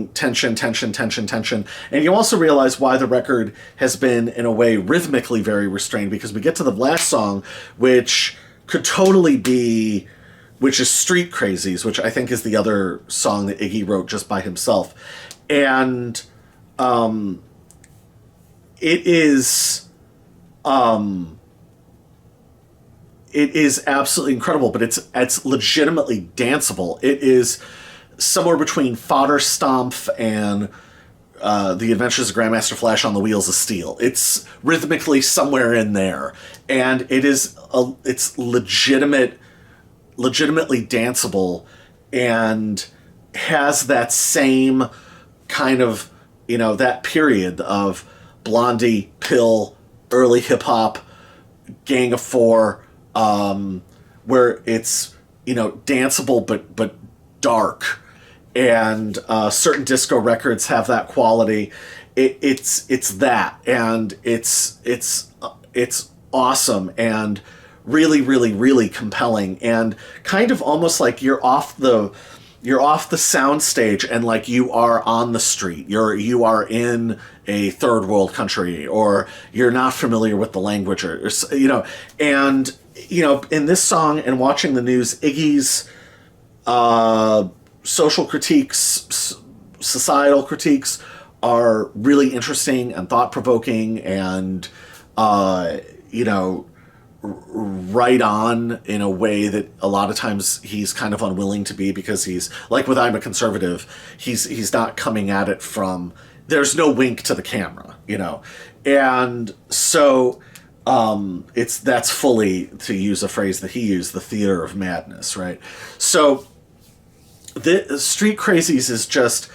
tension, and you also realize why the record has been, in a way, rhythmically very restrained, because we get to the last song, which could totally be which is Street Crazies, which I think is the other song that Iggy wrote just by himself. And it is absolutely incredible, but it's legitimately danceable. It is somewhere between Fodder Stomp and The Adventures of Grandmaster Flash on the Wheels of Steel. It's rhythmically somewhere in there, and it's legitimately danceable, and has that same kind of, that period of Blondie, Pill, early hip hop, Gang of Four, where it's danceable but dark, and certain disco records have that quality. It's that, and it's awesome and really, really, really compelling, and kind of almost like you're off the sound stage and like you are on the street. You are in a third world country, or you're not familiar with the language, or and in this song and watching the news, Iggy's social critiques, societal critiques are really interesting and thought-provoking, and right on in a way that a lot of times he's kind of unwilling to be, because he's like with I'm a Conservative, he's not coming at it from, there's no wink to the camera, and so that's fully, to use a phrase that he used, the theater of madness, right? So the Street Crazies is just,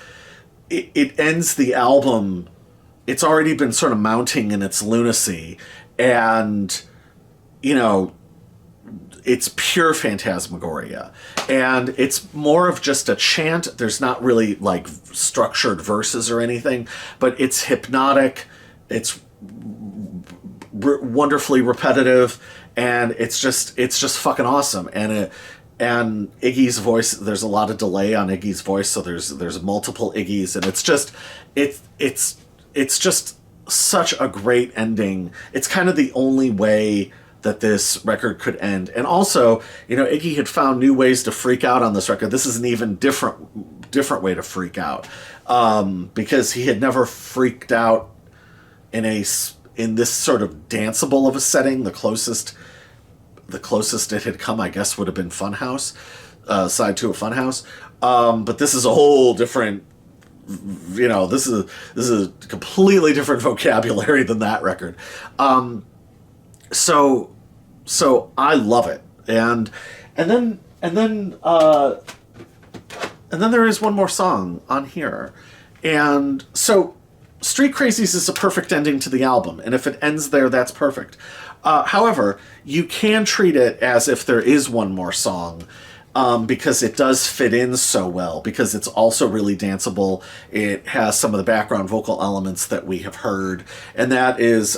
it ends the album. It's already been sort of mounting in its lunacy, and it's pure phantasmagoria, and it's more of just a chant. There's not really like structured verses or anything, but it's hypnotic, it's wonderfully repetitive, and it's just fucking awesome. And Iggy's voice, there's a lot of delay on Iggy's voice, so there's multiple Iggy's, and it's just such a great ending. It's kind of the only way that this record could end. And also, Iggy had found new ways to freak out on this record. This is an even different way to freak out, because he had never freaked out in this sort of danceable of a setting. The closest it had come, I guess, would have been Funhouse, Side 2 of Funhouse. But this is a whole different, this is a completely different vocabulary than that record. So I love it. And then there is one more song on here. And so Street Crazies is a perfect ending to the album, and if it ends there, that's perfect. However, you can treat it as if there is one more song, because it does fit in so well, because it's also really danceable. It has some of the background vocal elements that we have heard, and that is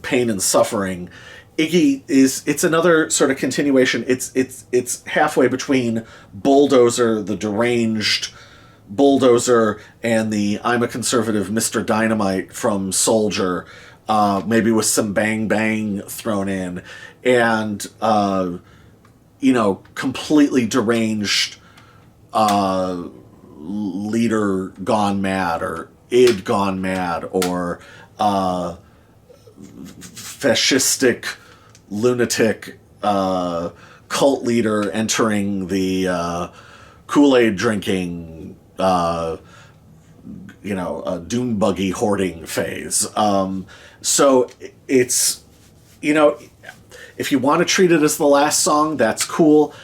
Pain and Suffering. It's another sort of continuation. It's halfway between Bulldozer, the deranged Bulldozer, and the I'm a Conservative Mr. Dynamite from Soldier, maybe with some bang bang thrown in, and completely deranged leader gone mad, or id gone mad, or fascistic lunatic cult leader entering the Kool-Aid drinking, dune buggy hoarding phase. So it's, if you want to treat it as the last song, that's cool.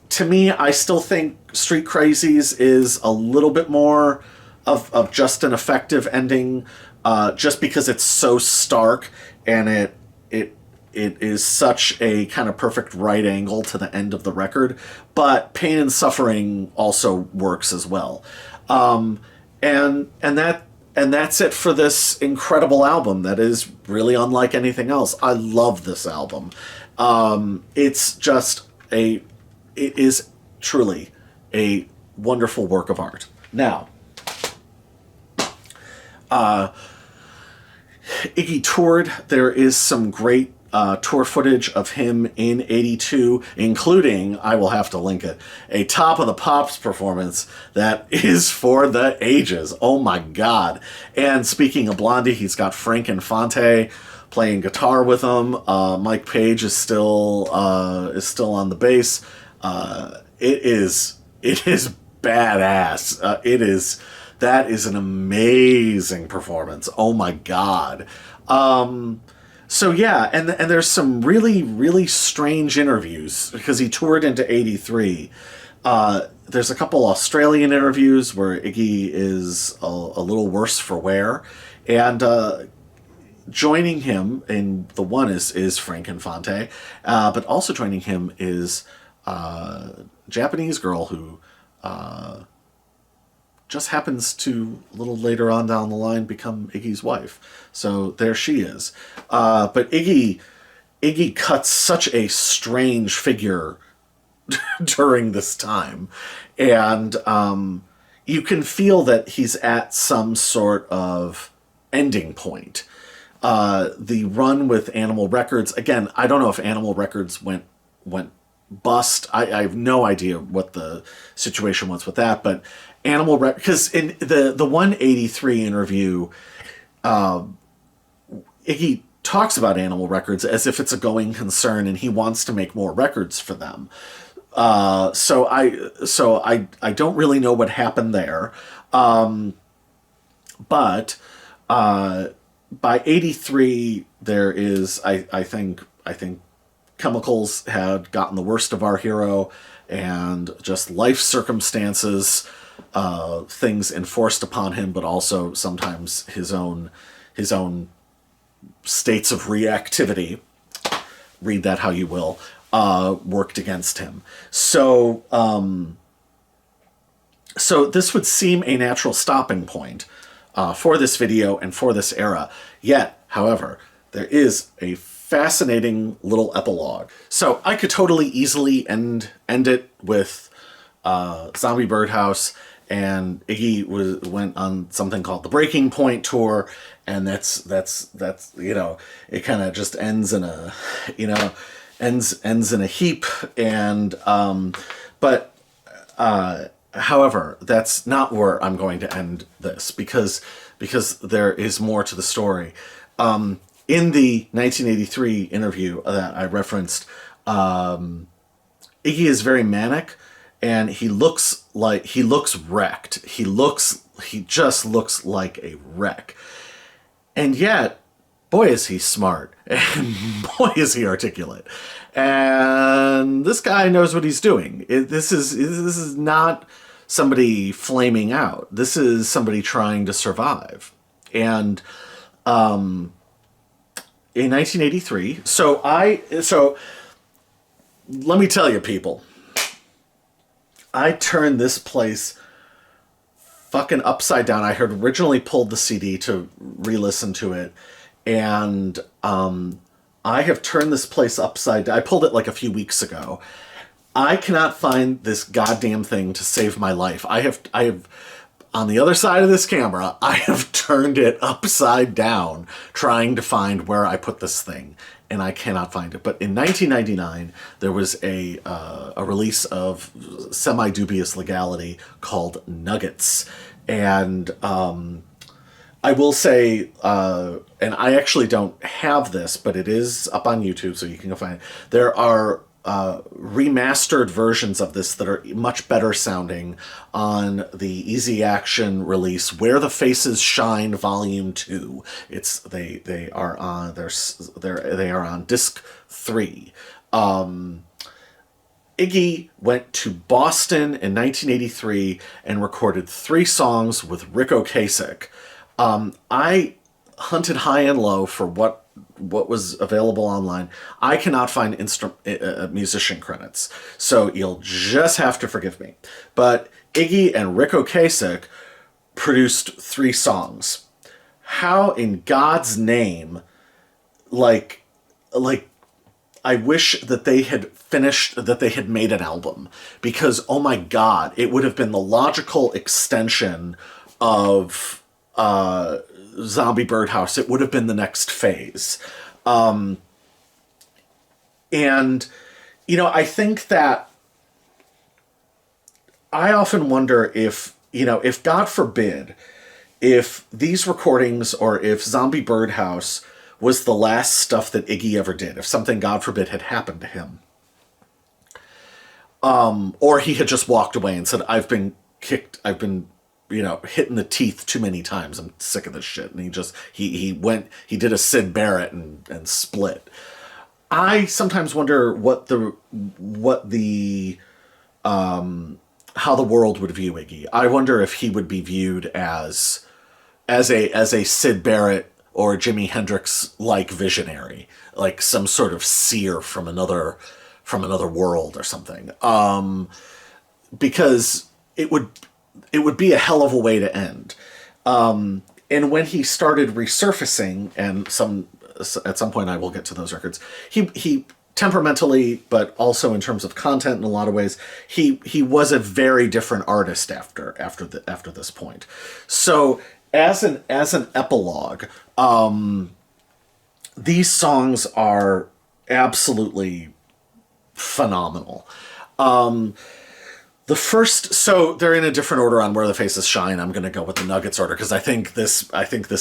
To me, I still think Street Crazies is a little bit more of just an effective ending, just because it's so stark, and it is such a kind of perfect right angle to the end of the record. But Pain and Suffering also works as well. And that's it for this incredible album that is really unlike anything else. I love this album. It is truly a wonderful work of art. Now, Iggy toured. There is some great tour footage of him in '82, including, I will have to link it, a Top of the Pops performance that is for the ages. Oh my God. And speaking of Blondie, he's got Frank Infante playing guitar with him. Mike Page is still on the bass. It is badass. That is an amazing performance. Oh my God. So yeah, and there's some really, really strange interviews because he toured into '83. There's a couple Australian interviews where Iggy is a little worse for wear, and joining him in the one is Frank Infante, but also joining him is a Japanese girl who just happens to, a little later on down the line, become Iggy's wife. So there she is. But Iggy cuts such a strange figure during this time. And you can feel that he's at some sort of ending point. The run with Animal Records, again, I don't know if Animal Records went bust. I have no idea what the situation was with that, but Animal Records, because in the 183 interview, Iggy talks about Animal Records as if it's a going concern and he wants to make more records for them. So I don't really know what happened there. But by '83 there is, I think chemicals had gotten the worst of our hero, and just life circumstances, things enforced upon him, but also sometimes his own states of reactivity, read that how you will, worked against him. So this would seem a natural stopping point for this video and for this era. Yet, however, there is a fascinating little epilogue. So I could totally easily end it with Zombie Birdhouse, and Iggy went on something called the Breaking Point tour, and that's it kind of just ends in a ends in a heap. And however, that's not where I'm going to end this, because there is more to the story. In the 1983 interview that I referenced, Iggy is very manic, and he looks wrecked. He just looks like a wreck. And yet, boy is he smart, and boy is he articulate. And this guy knows what he's doing. This is not somebody flaming out. This is somebody trying to survive. And in 1983, so let me tell you, people, I turned this place fucking upside down. I had originally pulled the CD to re-listen to it, and I have turned this place upside down. I pulled it like a few weeks ago. I cannot find this goddamn thing to save my life. I have on the other side of this camera, I have turned it upside down trying to find where I put this thing, and I cannot find it. But in 1999, there was a release of semi-dubious legality called Nuggets. And I will say, and I actually don't have this, but it is up on YouTube, so you can go find it. There are remastered versions of this that are much better sounding on the Easy Action release, Where the Faces Shine Volume 2. They are on disc 3. Iggy went to Boston in 1983 and recorded 3 songs with Ric Ocasek. I hunted high and low for what was available online. I cannot find musician credits, so you'll just have to forgive me. But Iggy and Ric Ocasek produced 3 songs. How in God's name, like I wish that they had made an album, because oh my God, it would have been the logical extension of Zombie Birdhouse. It would have been the next phase. And, I think that I often wonder if God forbid, if these recordings or if Zombie Birdhouse was the last stuff that Iggy ever did, if something, God forbid, had happened to him, or he had just walked away and said, I've been kicked, I've been, hit in the teeth too many times, I'm sick of this shit. And he did a Syd Barrett and split. I sometimes wonder how the world would view Iggy. I wonder if he would be viewed as a Syd Barrett or Jimi Hendrix like visionary, like some sort of seer from another world or something. Because it would be a hell of a way to end. And when he started resurfacing, and at some point I will get to those records, he temperamentally, but also in terms of content in a lot of ways, he was a very different artist after this point. So as an epilogue, these songs are absolutely phenomenal. The first, so they're in a different order on Where the Faces Shine. I'm going to go with the Nuggets order because I think this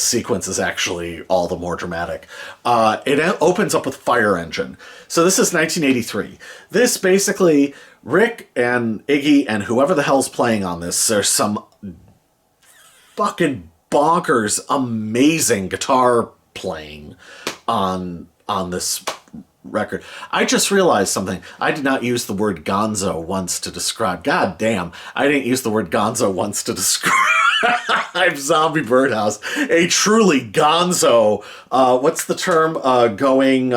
sequence is actually all the more dramatic. It opens up with Fire Engine. So this is 1983. This basically, Rick and Iggy and whoever the hell's playing on this, there's some fucking bonkers, amazing guitar playing on this record. I just realized something. I did not use the word gonzo once to describe. God damn, I didn't use the word gonzo once to describe Zombie Birdhouse. A truly gonzo, what's the term? Going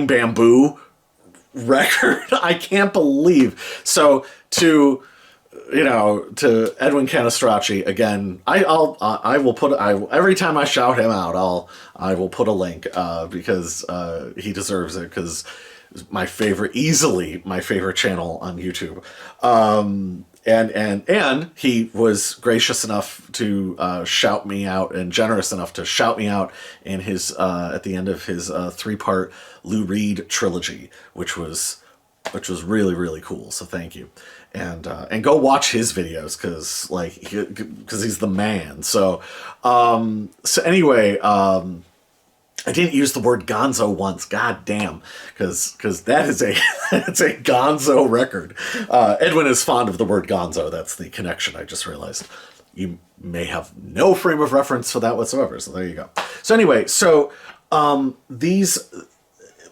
bamboo record. I can't believe. So to Edwin Canestracci again, I will put every time I shout him out, I will put a link because he deserves it, because easily my favorite channel on YouTube. And he was gracious enough to shout me out, and generous enough to shout me out in his at the end of his 3-part Lou Reed trilogy, which was really, really cool. So thank you. And go watch his videos because he's the man. So anyway, I didn't use the word gonzo once. God damn, because that is it's a gonzo record. Edwin is fond of the word gonzo. That's the connection. I just realized. You may have no frame of reference for that whatsoever. So there you go. So anyway, these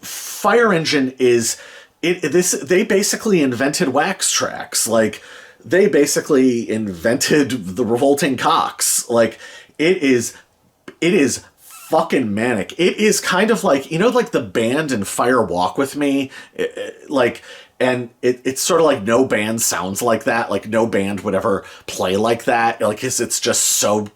Fire Engine is. They basically invented wax tracks. Like, they basically invented the Revolting Cocks. Like, it is fucking manic. It is kind of like, like the band in Fire Walk With Me, it's sort of like no band sounds like that. Like, no band would ever play like that. Like, it's just so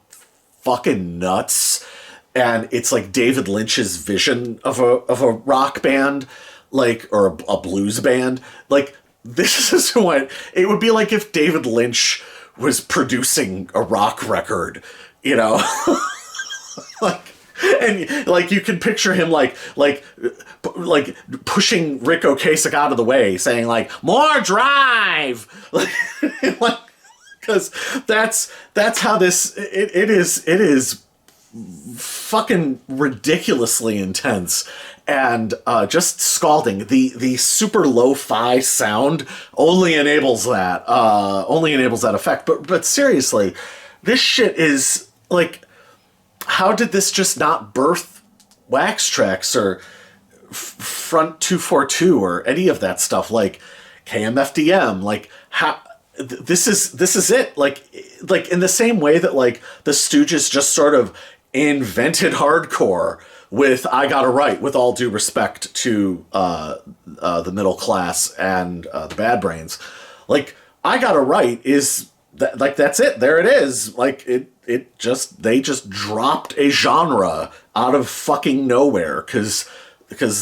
fucking nuts. And it's like David Lynch's vision of a rock band. Like, or a blues band. Like, this is what it would be like if David Lynch was producing a rock record, like, and like you can picture him like pushing Ric Ocasek out of the way, saying like, more drive, like, because that's how this it is fucking ridiculously intense. And just scalding. The super lo-fi sound only enables that effect. But seriously, this shit is like, how did this just not birth wax tracks or Front 242 or any of that stuff, like KMFDM? Like, how this is it. Like in the same way that like the Stooges just sort of invented hardcore with I Gotta Write, with all due respect to the middle class and the Bad Brains. Like, I Gotta Write is that's it. There it is. Like, they just dropped a genre out of fucking nowhere because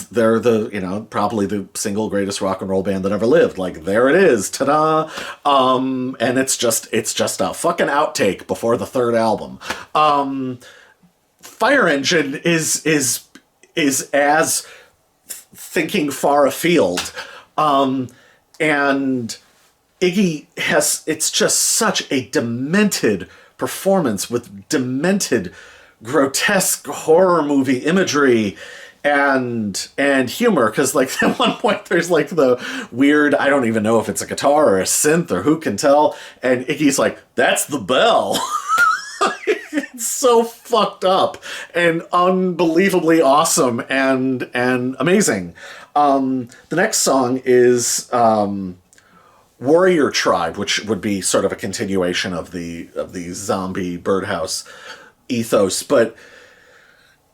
they're the probably the single greatest rock and roll band that ever lived. Like, there it is, ta-da. And it's just a fucking outtake before the third album. Fire Engine is as thinking far afield. And Iggy it's just such a demented performance with demented, grotesque horror movie imagery and humor, because like at one point there's like the weird, I don't even know if it's a guitar or a synth or who can tell, and Iggy's like, that's the bell. It's so fucked up and unbelievably awesome and amazing. The next song is Warrior Tribe, which would be sort of a continuation of the zombie Birdhouse ethos, but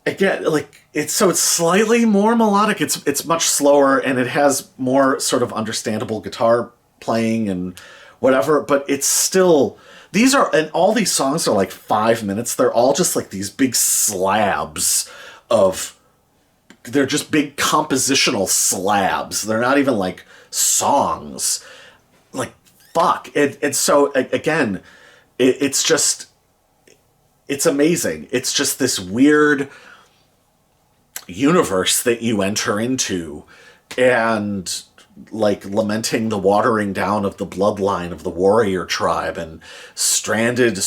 again, like it's slightly more melodic. It's much slower, and it has more sort of understandable guitar playing and whatever, but it's still, and all these songs are like 5 minutes. They're all just like these big slabs they're just big compositional slabs. They're not even like songs. Like, fuck. And so, again, it's amazing. It's just this weird universe that you enter into, and like lamenting the watering down of the bloodline of the warrior tribe and stranded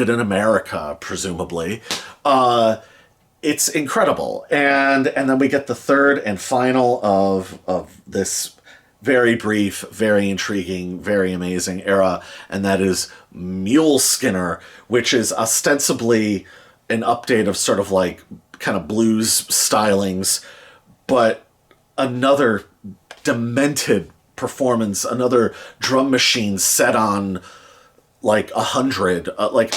in America, presumably. It's incredible. And then we get the third and final of this very brief, very intriguing, very amazing era, and that is Mule Skinner, which is ostensibly an update of sort of like kind of blues stylings, but another demented performance, another drum machine set on like 100. Like,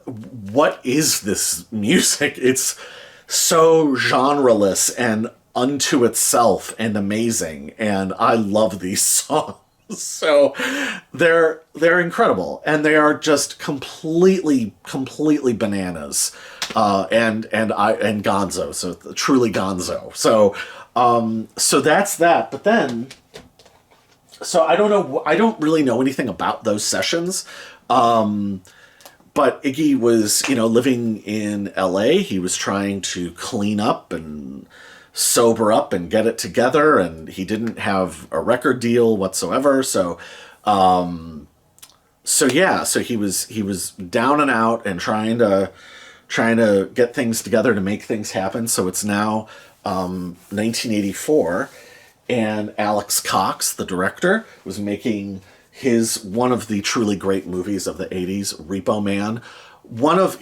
what is this music? It's so genreless and unto itself and amazing, and I love these songs. So they're incredible, and they are just completely bananas, and gonzo, so truly gonzo. So that's that. But then, so I don't really know anything about those sessions. But Iggy was, living in LA. He was trying to clean up and sober up and get it together, and he didn't have a record deal whatsoever. So he was down and out and trying to get things together to make things happen. So it's now 1984, and Alex Cox, the director, was making one of the truly great movies of the 80s, Repo Man.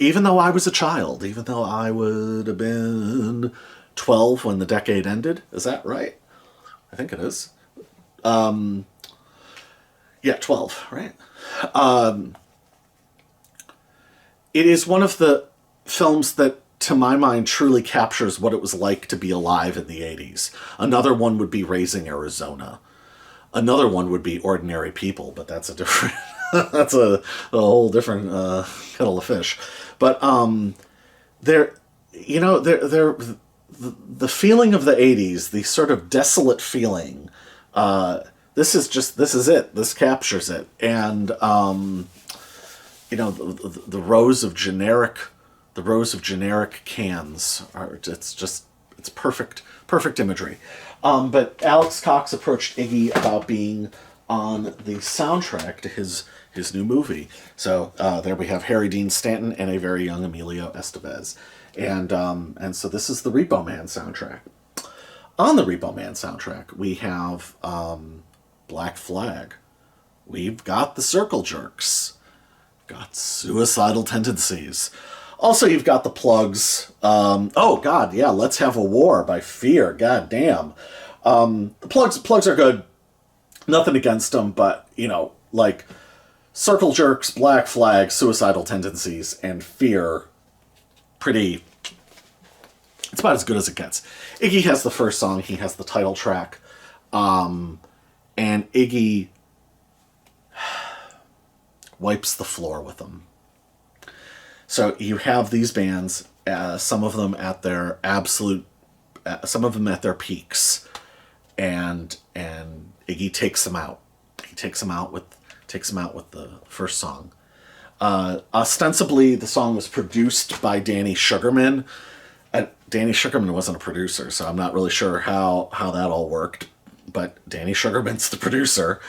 Even though I was a child, even though I would have been 12 when the decade ended. Is that right? I think it is. 12, right? It is one of the films that, to my mind, truly captures what it was like to be alive in the 80s. Another one would be Raising Arizona. Another one would be Ordinary People, but that's a different, that's a whole different kettle of fish. But the feeling of the 80s, the sort of desolate feeling, this is it. This captures it. And the rows of generic cans it's perfect imagery. But Alex Cox approached Iggy about being on the soundtrack to his new movie. So there we have Harry Dean Stanton and a very young Emilio Estevez. And so this is the Repo Man soundtrack. On the Repo Man soundtrack, we have Black Flag. We've got the Circle Jerks. We've got Suicidal Tendencies. Also, you've got the Plugs. Let's Have a War by Fear. God damn. The Plugs are good. Nothing against them, but, like Circle Jerks, Black Flag, Suicidal Tendencies, and Fear, it's about as good as it gets. Iggy has the first song. He has the title track. And Iggy wipes the floor with them. So you have these bands, some of them at their peaks, and Iggy takes them out. He takes them out with the first song. Ostensibly, the song was produced by Danny Sugarman. Danny Sugarman wasn't a producer, so I'm not really sure how that all worked. But Danny Sugarman's the producer.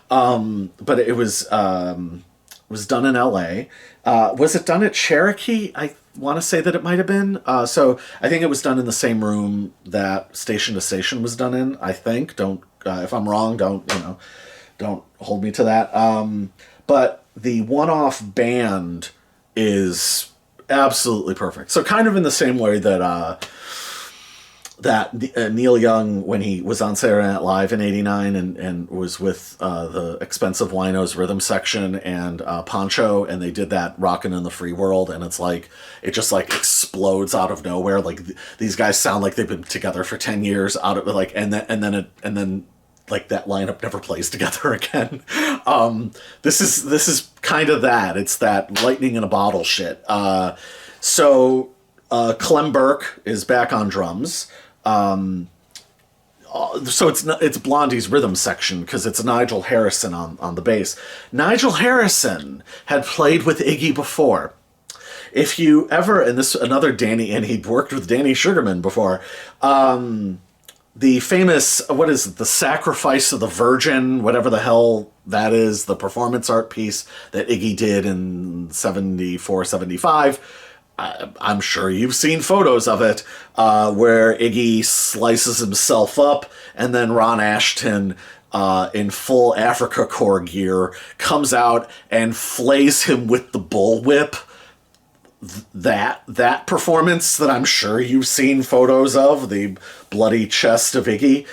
But it was done in L.A. Was it done at Cherokee? I want to say that it might have been. So I think it was done in the same room that Station to Station was done in. I think. Don't if I'm wrong, don't hold me to that. But the one-off band is absolutely perfect. So kind of in the same way that Neil Young, when he was on Saturday Night Live in '89 and was with the Expensive Winos rhythm section and Poncho, and they did that "Rockin' in the Free World," and it's like it just like explodes out of nowhere. Like these guys sound like they've been together for 10 years out of like, and then like that lineup never plays together again. This is kind of that. It's that lightning in a bottle shit. So Clem Burke is back on drums. So it's Blondie's rhythm section because it's Nigel Harrison on the bass. Nigel Harrison had played with Iggy before. If you ever, and this another Danny, and he'd worked with Danny Sugarman before. The famous, what is it, The Sacrifice of the Virgin, whatever the hell that is, the performance art piece that Iggy did in 74, 75. I'm sure you've seen photos of it, where Iggy slices himself up, and then Ron Ashton, in full Africa Corps gear, comes out and flays him with the bullwhip. That performance that I'm sure you've seen photos of, the bloody chest of Iggy.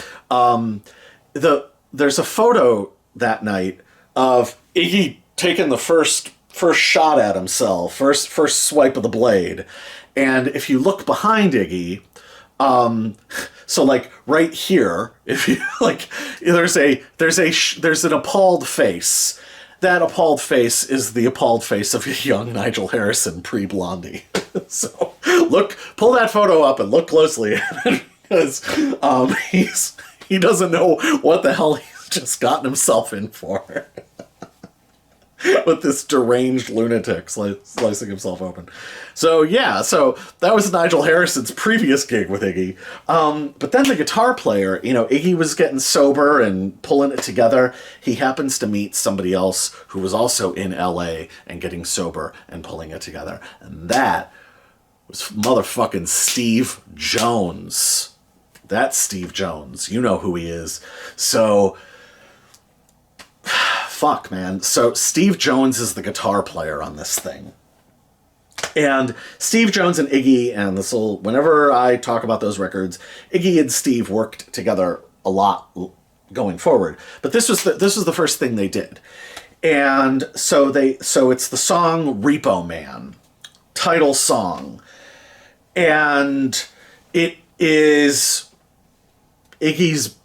There's a photo that night of Iggy taking the first shot at himself, first swipe of the blade, and if you look behind Iggy, so like right here, if you like, there's an appalled face. That appalled face is the appalled face of a young Nigel Harrison pre-Blondie. So pull that photo up and look closely at it, because he doesn't know what the hell he's just gotten himself in for. With this deranged lunatic slicing himself open. So yeah, so that was Nigel Harrison's previous gig with Iggy. But then the guitar player, Iggy was getting sober and pulling it together. He happens to meet somebody else who was also in LA and getting sober and pulling it together. And that was motherfucking Steve Jones. That's Steve Jones. You know who he is. So fuck, man. So Steve Jones is the guitar player on this thing. And Steve Jones and Iggy, and whenever I talk about those records, Iggy and Steve worked together a lot going forward. But this was the first thing they did. And so it's the song Repo Man, title song. And it is Iggy's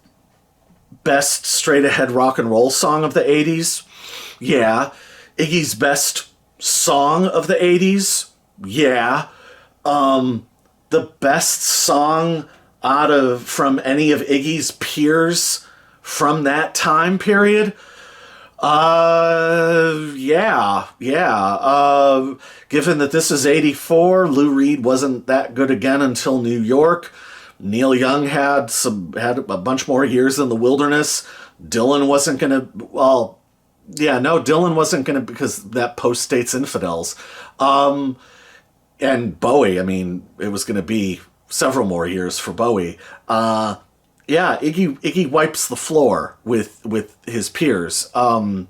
best straight-ahead rock and roll song of the 80s? Yeah. Iggy's best song of the 80s? Yeah. The best song from any of Iggy's peers from that time period? Yeah. Given that this is 84, Lou Reed wasn't that good again until New York. Neil Young had a bunch more years in the wilderness. Dylan wasn't gonna. Dylan wasn't gonna, because that post-states infidels. And Bowie, it was gonna be several more years for Bowie. Iggy wipes the floor with his peers. The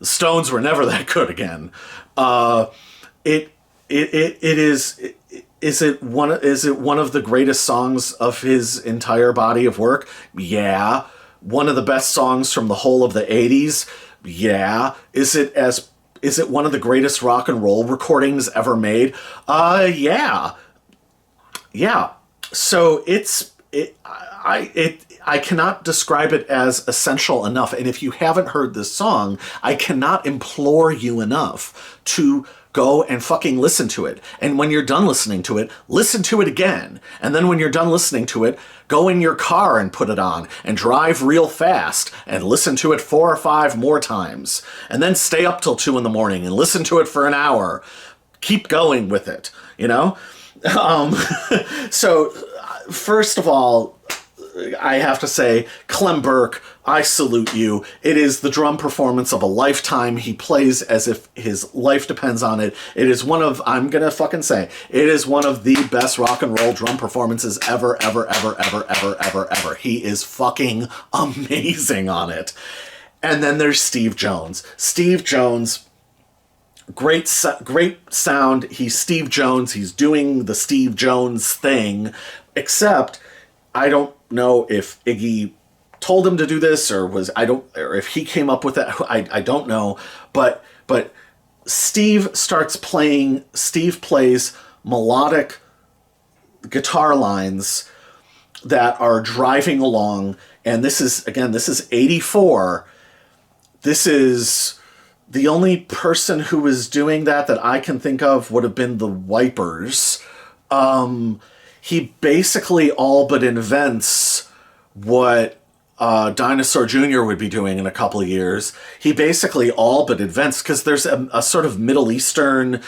Stones were never that good again. Is it one of the greatest songs of his entire body of work? Yeah. One of the best songs from the whole of the 80s? Yeah. Is it one of the greatest rock and roll recordings ever made? Yeah. Yeah. So I cannot describe it as essential enough. And if you haven't heard this song, I cannot implore you enough to go and fucking listen to it. And when you're done listening to it, listen to it again. And then when you're done listening to it, go in your car and put it on and drive real fast and listen to it 4 or 5 more times. And then stay up till 2 in the morning and listen to it for an hour. Keep going with it, Um, so, first of all, I have to say, Clem Burke, I salute you. It is the drum performance of a lifetime. He plays as if his life depends on it. It is one of, I'm gonna fucking say, it is one of the best rock and roll drum performances ever, ever, ever, ever, ever, ever, ever. He is fucking amazing on it. And then there's Steve Jones. Steve Jones, great sound. He's Steve Jones. He's doing the Steve Jones thing, except I don't know if Iggy told him to do this or if he came up with that. I don't know, but Steve plays melodic guitar lines that are driving along, and this is 84. This is the only person who was doing that I can think of would have been the Wipers. He basically all but invents what Dinosaur Jr. would be doing in a couple of years. He basically all but invents, because there's a sort of Middle Eastern,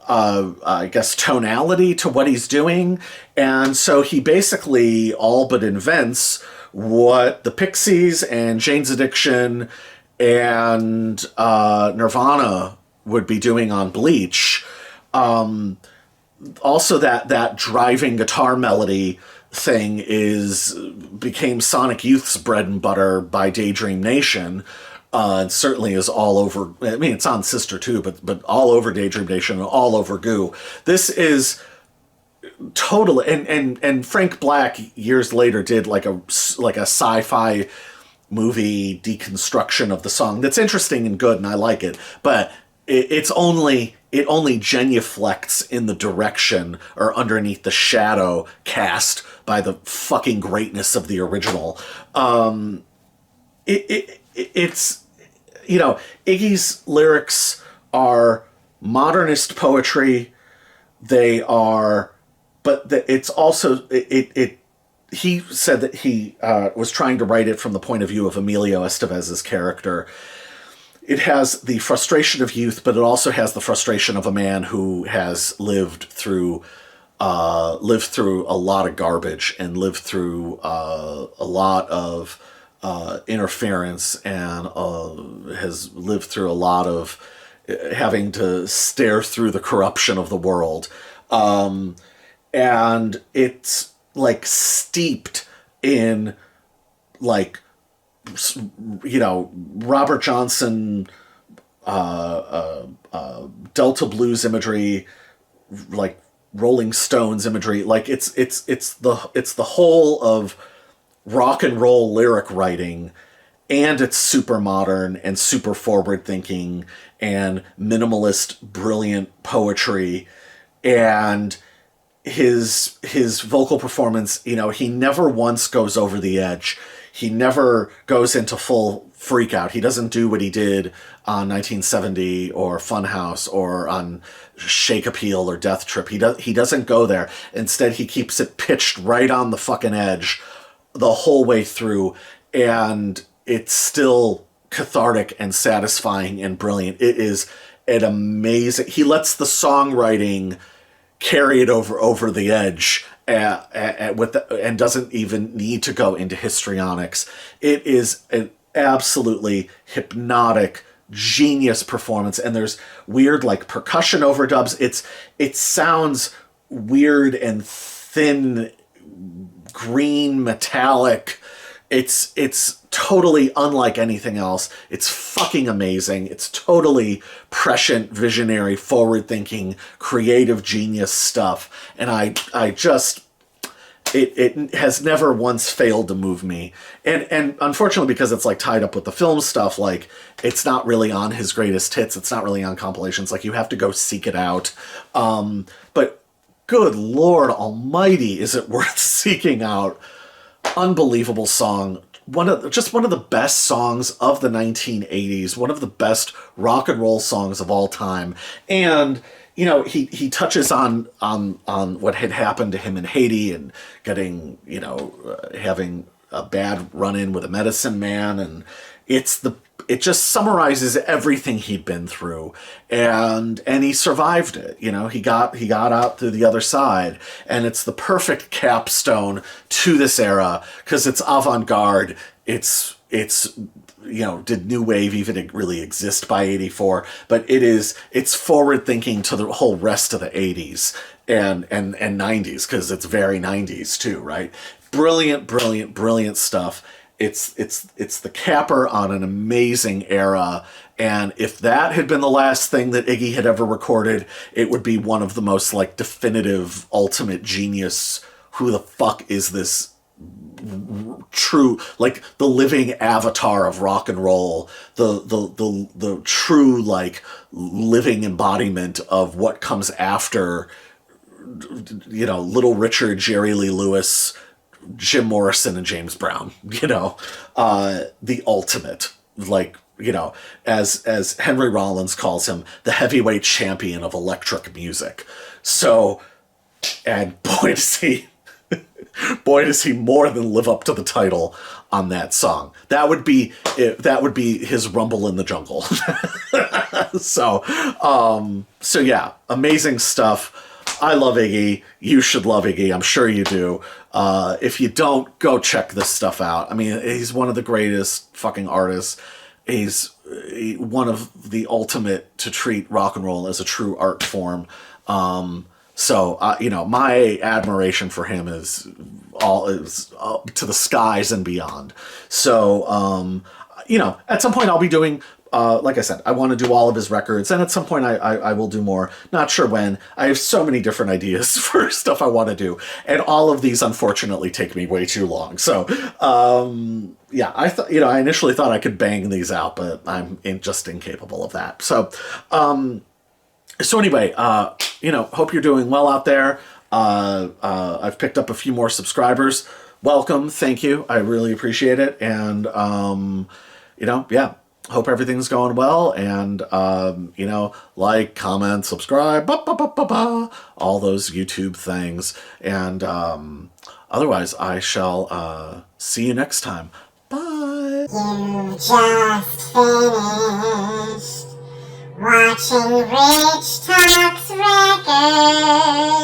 I guess, tonality to what he's doing. And so he basically all but invents what the Pixies and Jane's Addiction and Nirvana would be doing on Bleach. Also, that driving guitar melody thing became Sonic Youth's bread and butter by Daydream Nation. It certainly is all over. I mean, it's on Sister too, but all over Daydream Nation and all over Goo. This is totally, and Frank Black years later did like a sci-fi movie deconstruction of the song that's interesting and good, and I like it, but it only genuflects in the direction or underneath the shadow cast by the fucking greatness of the original. It's Iggy's lyrics are modernist poetry. They are, but it's also he said that he was trying to write it from the point of view of Emilio Estevez's character. It has the frustration of youth, but it also has the frustration of a man who has lived through a lot of garbage and lived through a lot of interference and has lived through a lot of having to stare through the corruption of the world. And it's like steeped in like, Robert Johnson, Delta blues imagery, like Rolling Stones imagery. Like it's the whole of rock and roll lyric writing, and it's super modern and super forward thinking and minimalist, brilliant poetry. And his vocal performance, he never once goes over the edge. He never goes into full freak out. He doesn't do what he did on 1970 or Funhouse or on Shake Appeal or Death Trip. He doesn't go there. Instead, he keeps it pitched right on the fucking edge the whole way through, and it's still cathartic and satisfying and brilliant. It is an amazing. He lets the songwriting carry it over the edge. And doesn't even need to go into histrionics. It is an absolutely hypnotic, genius performance, and there's weird like percussion overdubs. It sounds weird and thin, green, metallic. It's totally unlike anything else. It's fucking amazing. It's totally prescient, visionary, forward-thinking, creative genius stuff. And I just, it has never once failed to move me. And unfortunately, because it's like tied up with the film stuff, like it's not really on his greatest hits. It's not really on compilations. Like you have to go seek it out. But good Lord Almighty, is it worth seeking out? Unbelievable song. One of the best songs of the 1980s. One of the best rock and roll songs of all time. And he touches on what had happened to him in Haiti and getting having a bad run-in with a medicine man, and it's it just summarizes everything he'd been through, and he survived it. You know, he got out through the other side, and it's the perfect capstone to this era because it's avant-garde. It's you know, did new wave even really exist by 84? But it's forward thinking to the whole rest of the 80s and 90s, because it's very 90s too, right? Brilliant stuff. It's the capper on an amazing era, and if that had been the last thing that Iggy had ever recorded, it would be one of the most like definitive, ultimate genius. Who the fuck is this? True, like the living avatar of rock and roll, the true like living embodiment of what comes after, you know, Little Richard, Jerry Lee Lewis, Jim Morrison, and James Brown. You know, the ultimate, like, you know, as Henry Rollins calls him, the heavyweight champion of electric music. So, and boy does he more than live up to the title on that song. That would be his Rumble in the Jungle. So yeah, amazing stuff. I love Iggy. You should love Iggy. I'm sure you do. If you don't, go check this stuff out. I mean, he's one of the greatest fucking artists. He's one of the ultimate to treat rock and roll as a true art form. So, you know, my admiration for him is up to the skies and beyond. So, you know, at some point I'll be doing, like I said, I want to do all of his records, and at some point I will do more. Not sure when. I have so many different ideas for stuff I want to do, and all of these, unfortunately, take me way too long. So, yeah, I initially thought I could bang these out, but I'm just incapable of that. So, so anyway, you know, hope you're doing well out there. I've picked up a few more subscribers. Welcome. Thank you. I really appreciate it. And, you know, yeah, hope everything's going well. And, you know, like, comment, subscribe, all those YouTube things. And, otherwise, I shall, see you next time. Bye. You just finished watching Rich Talks Records.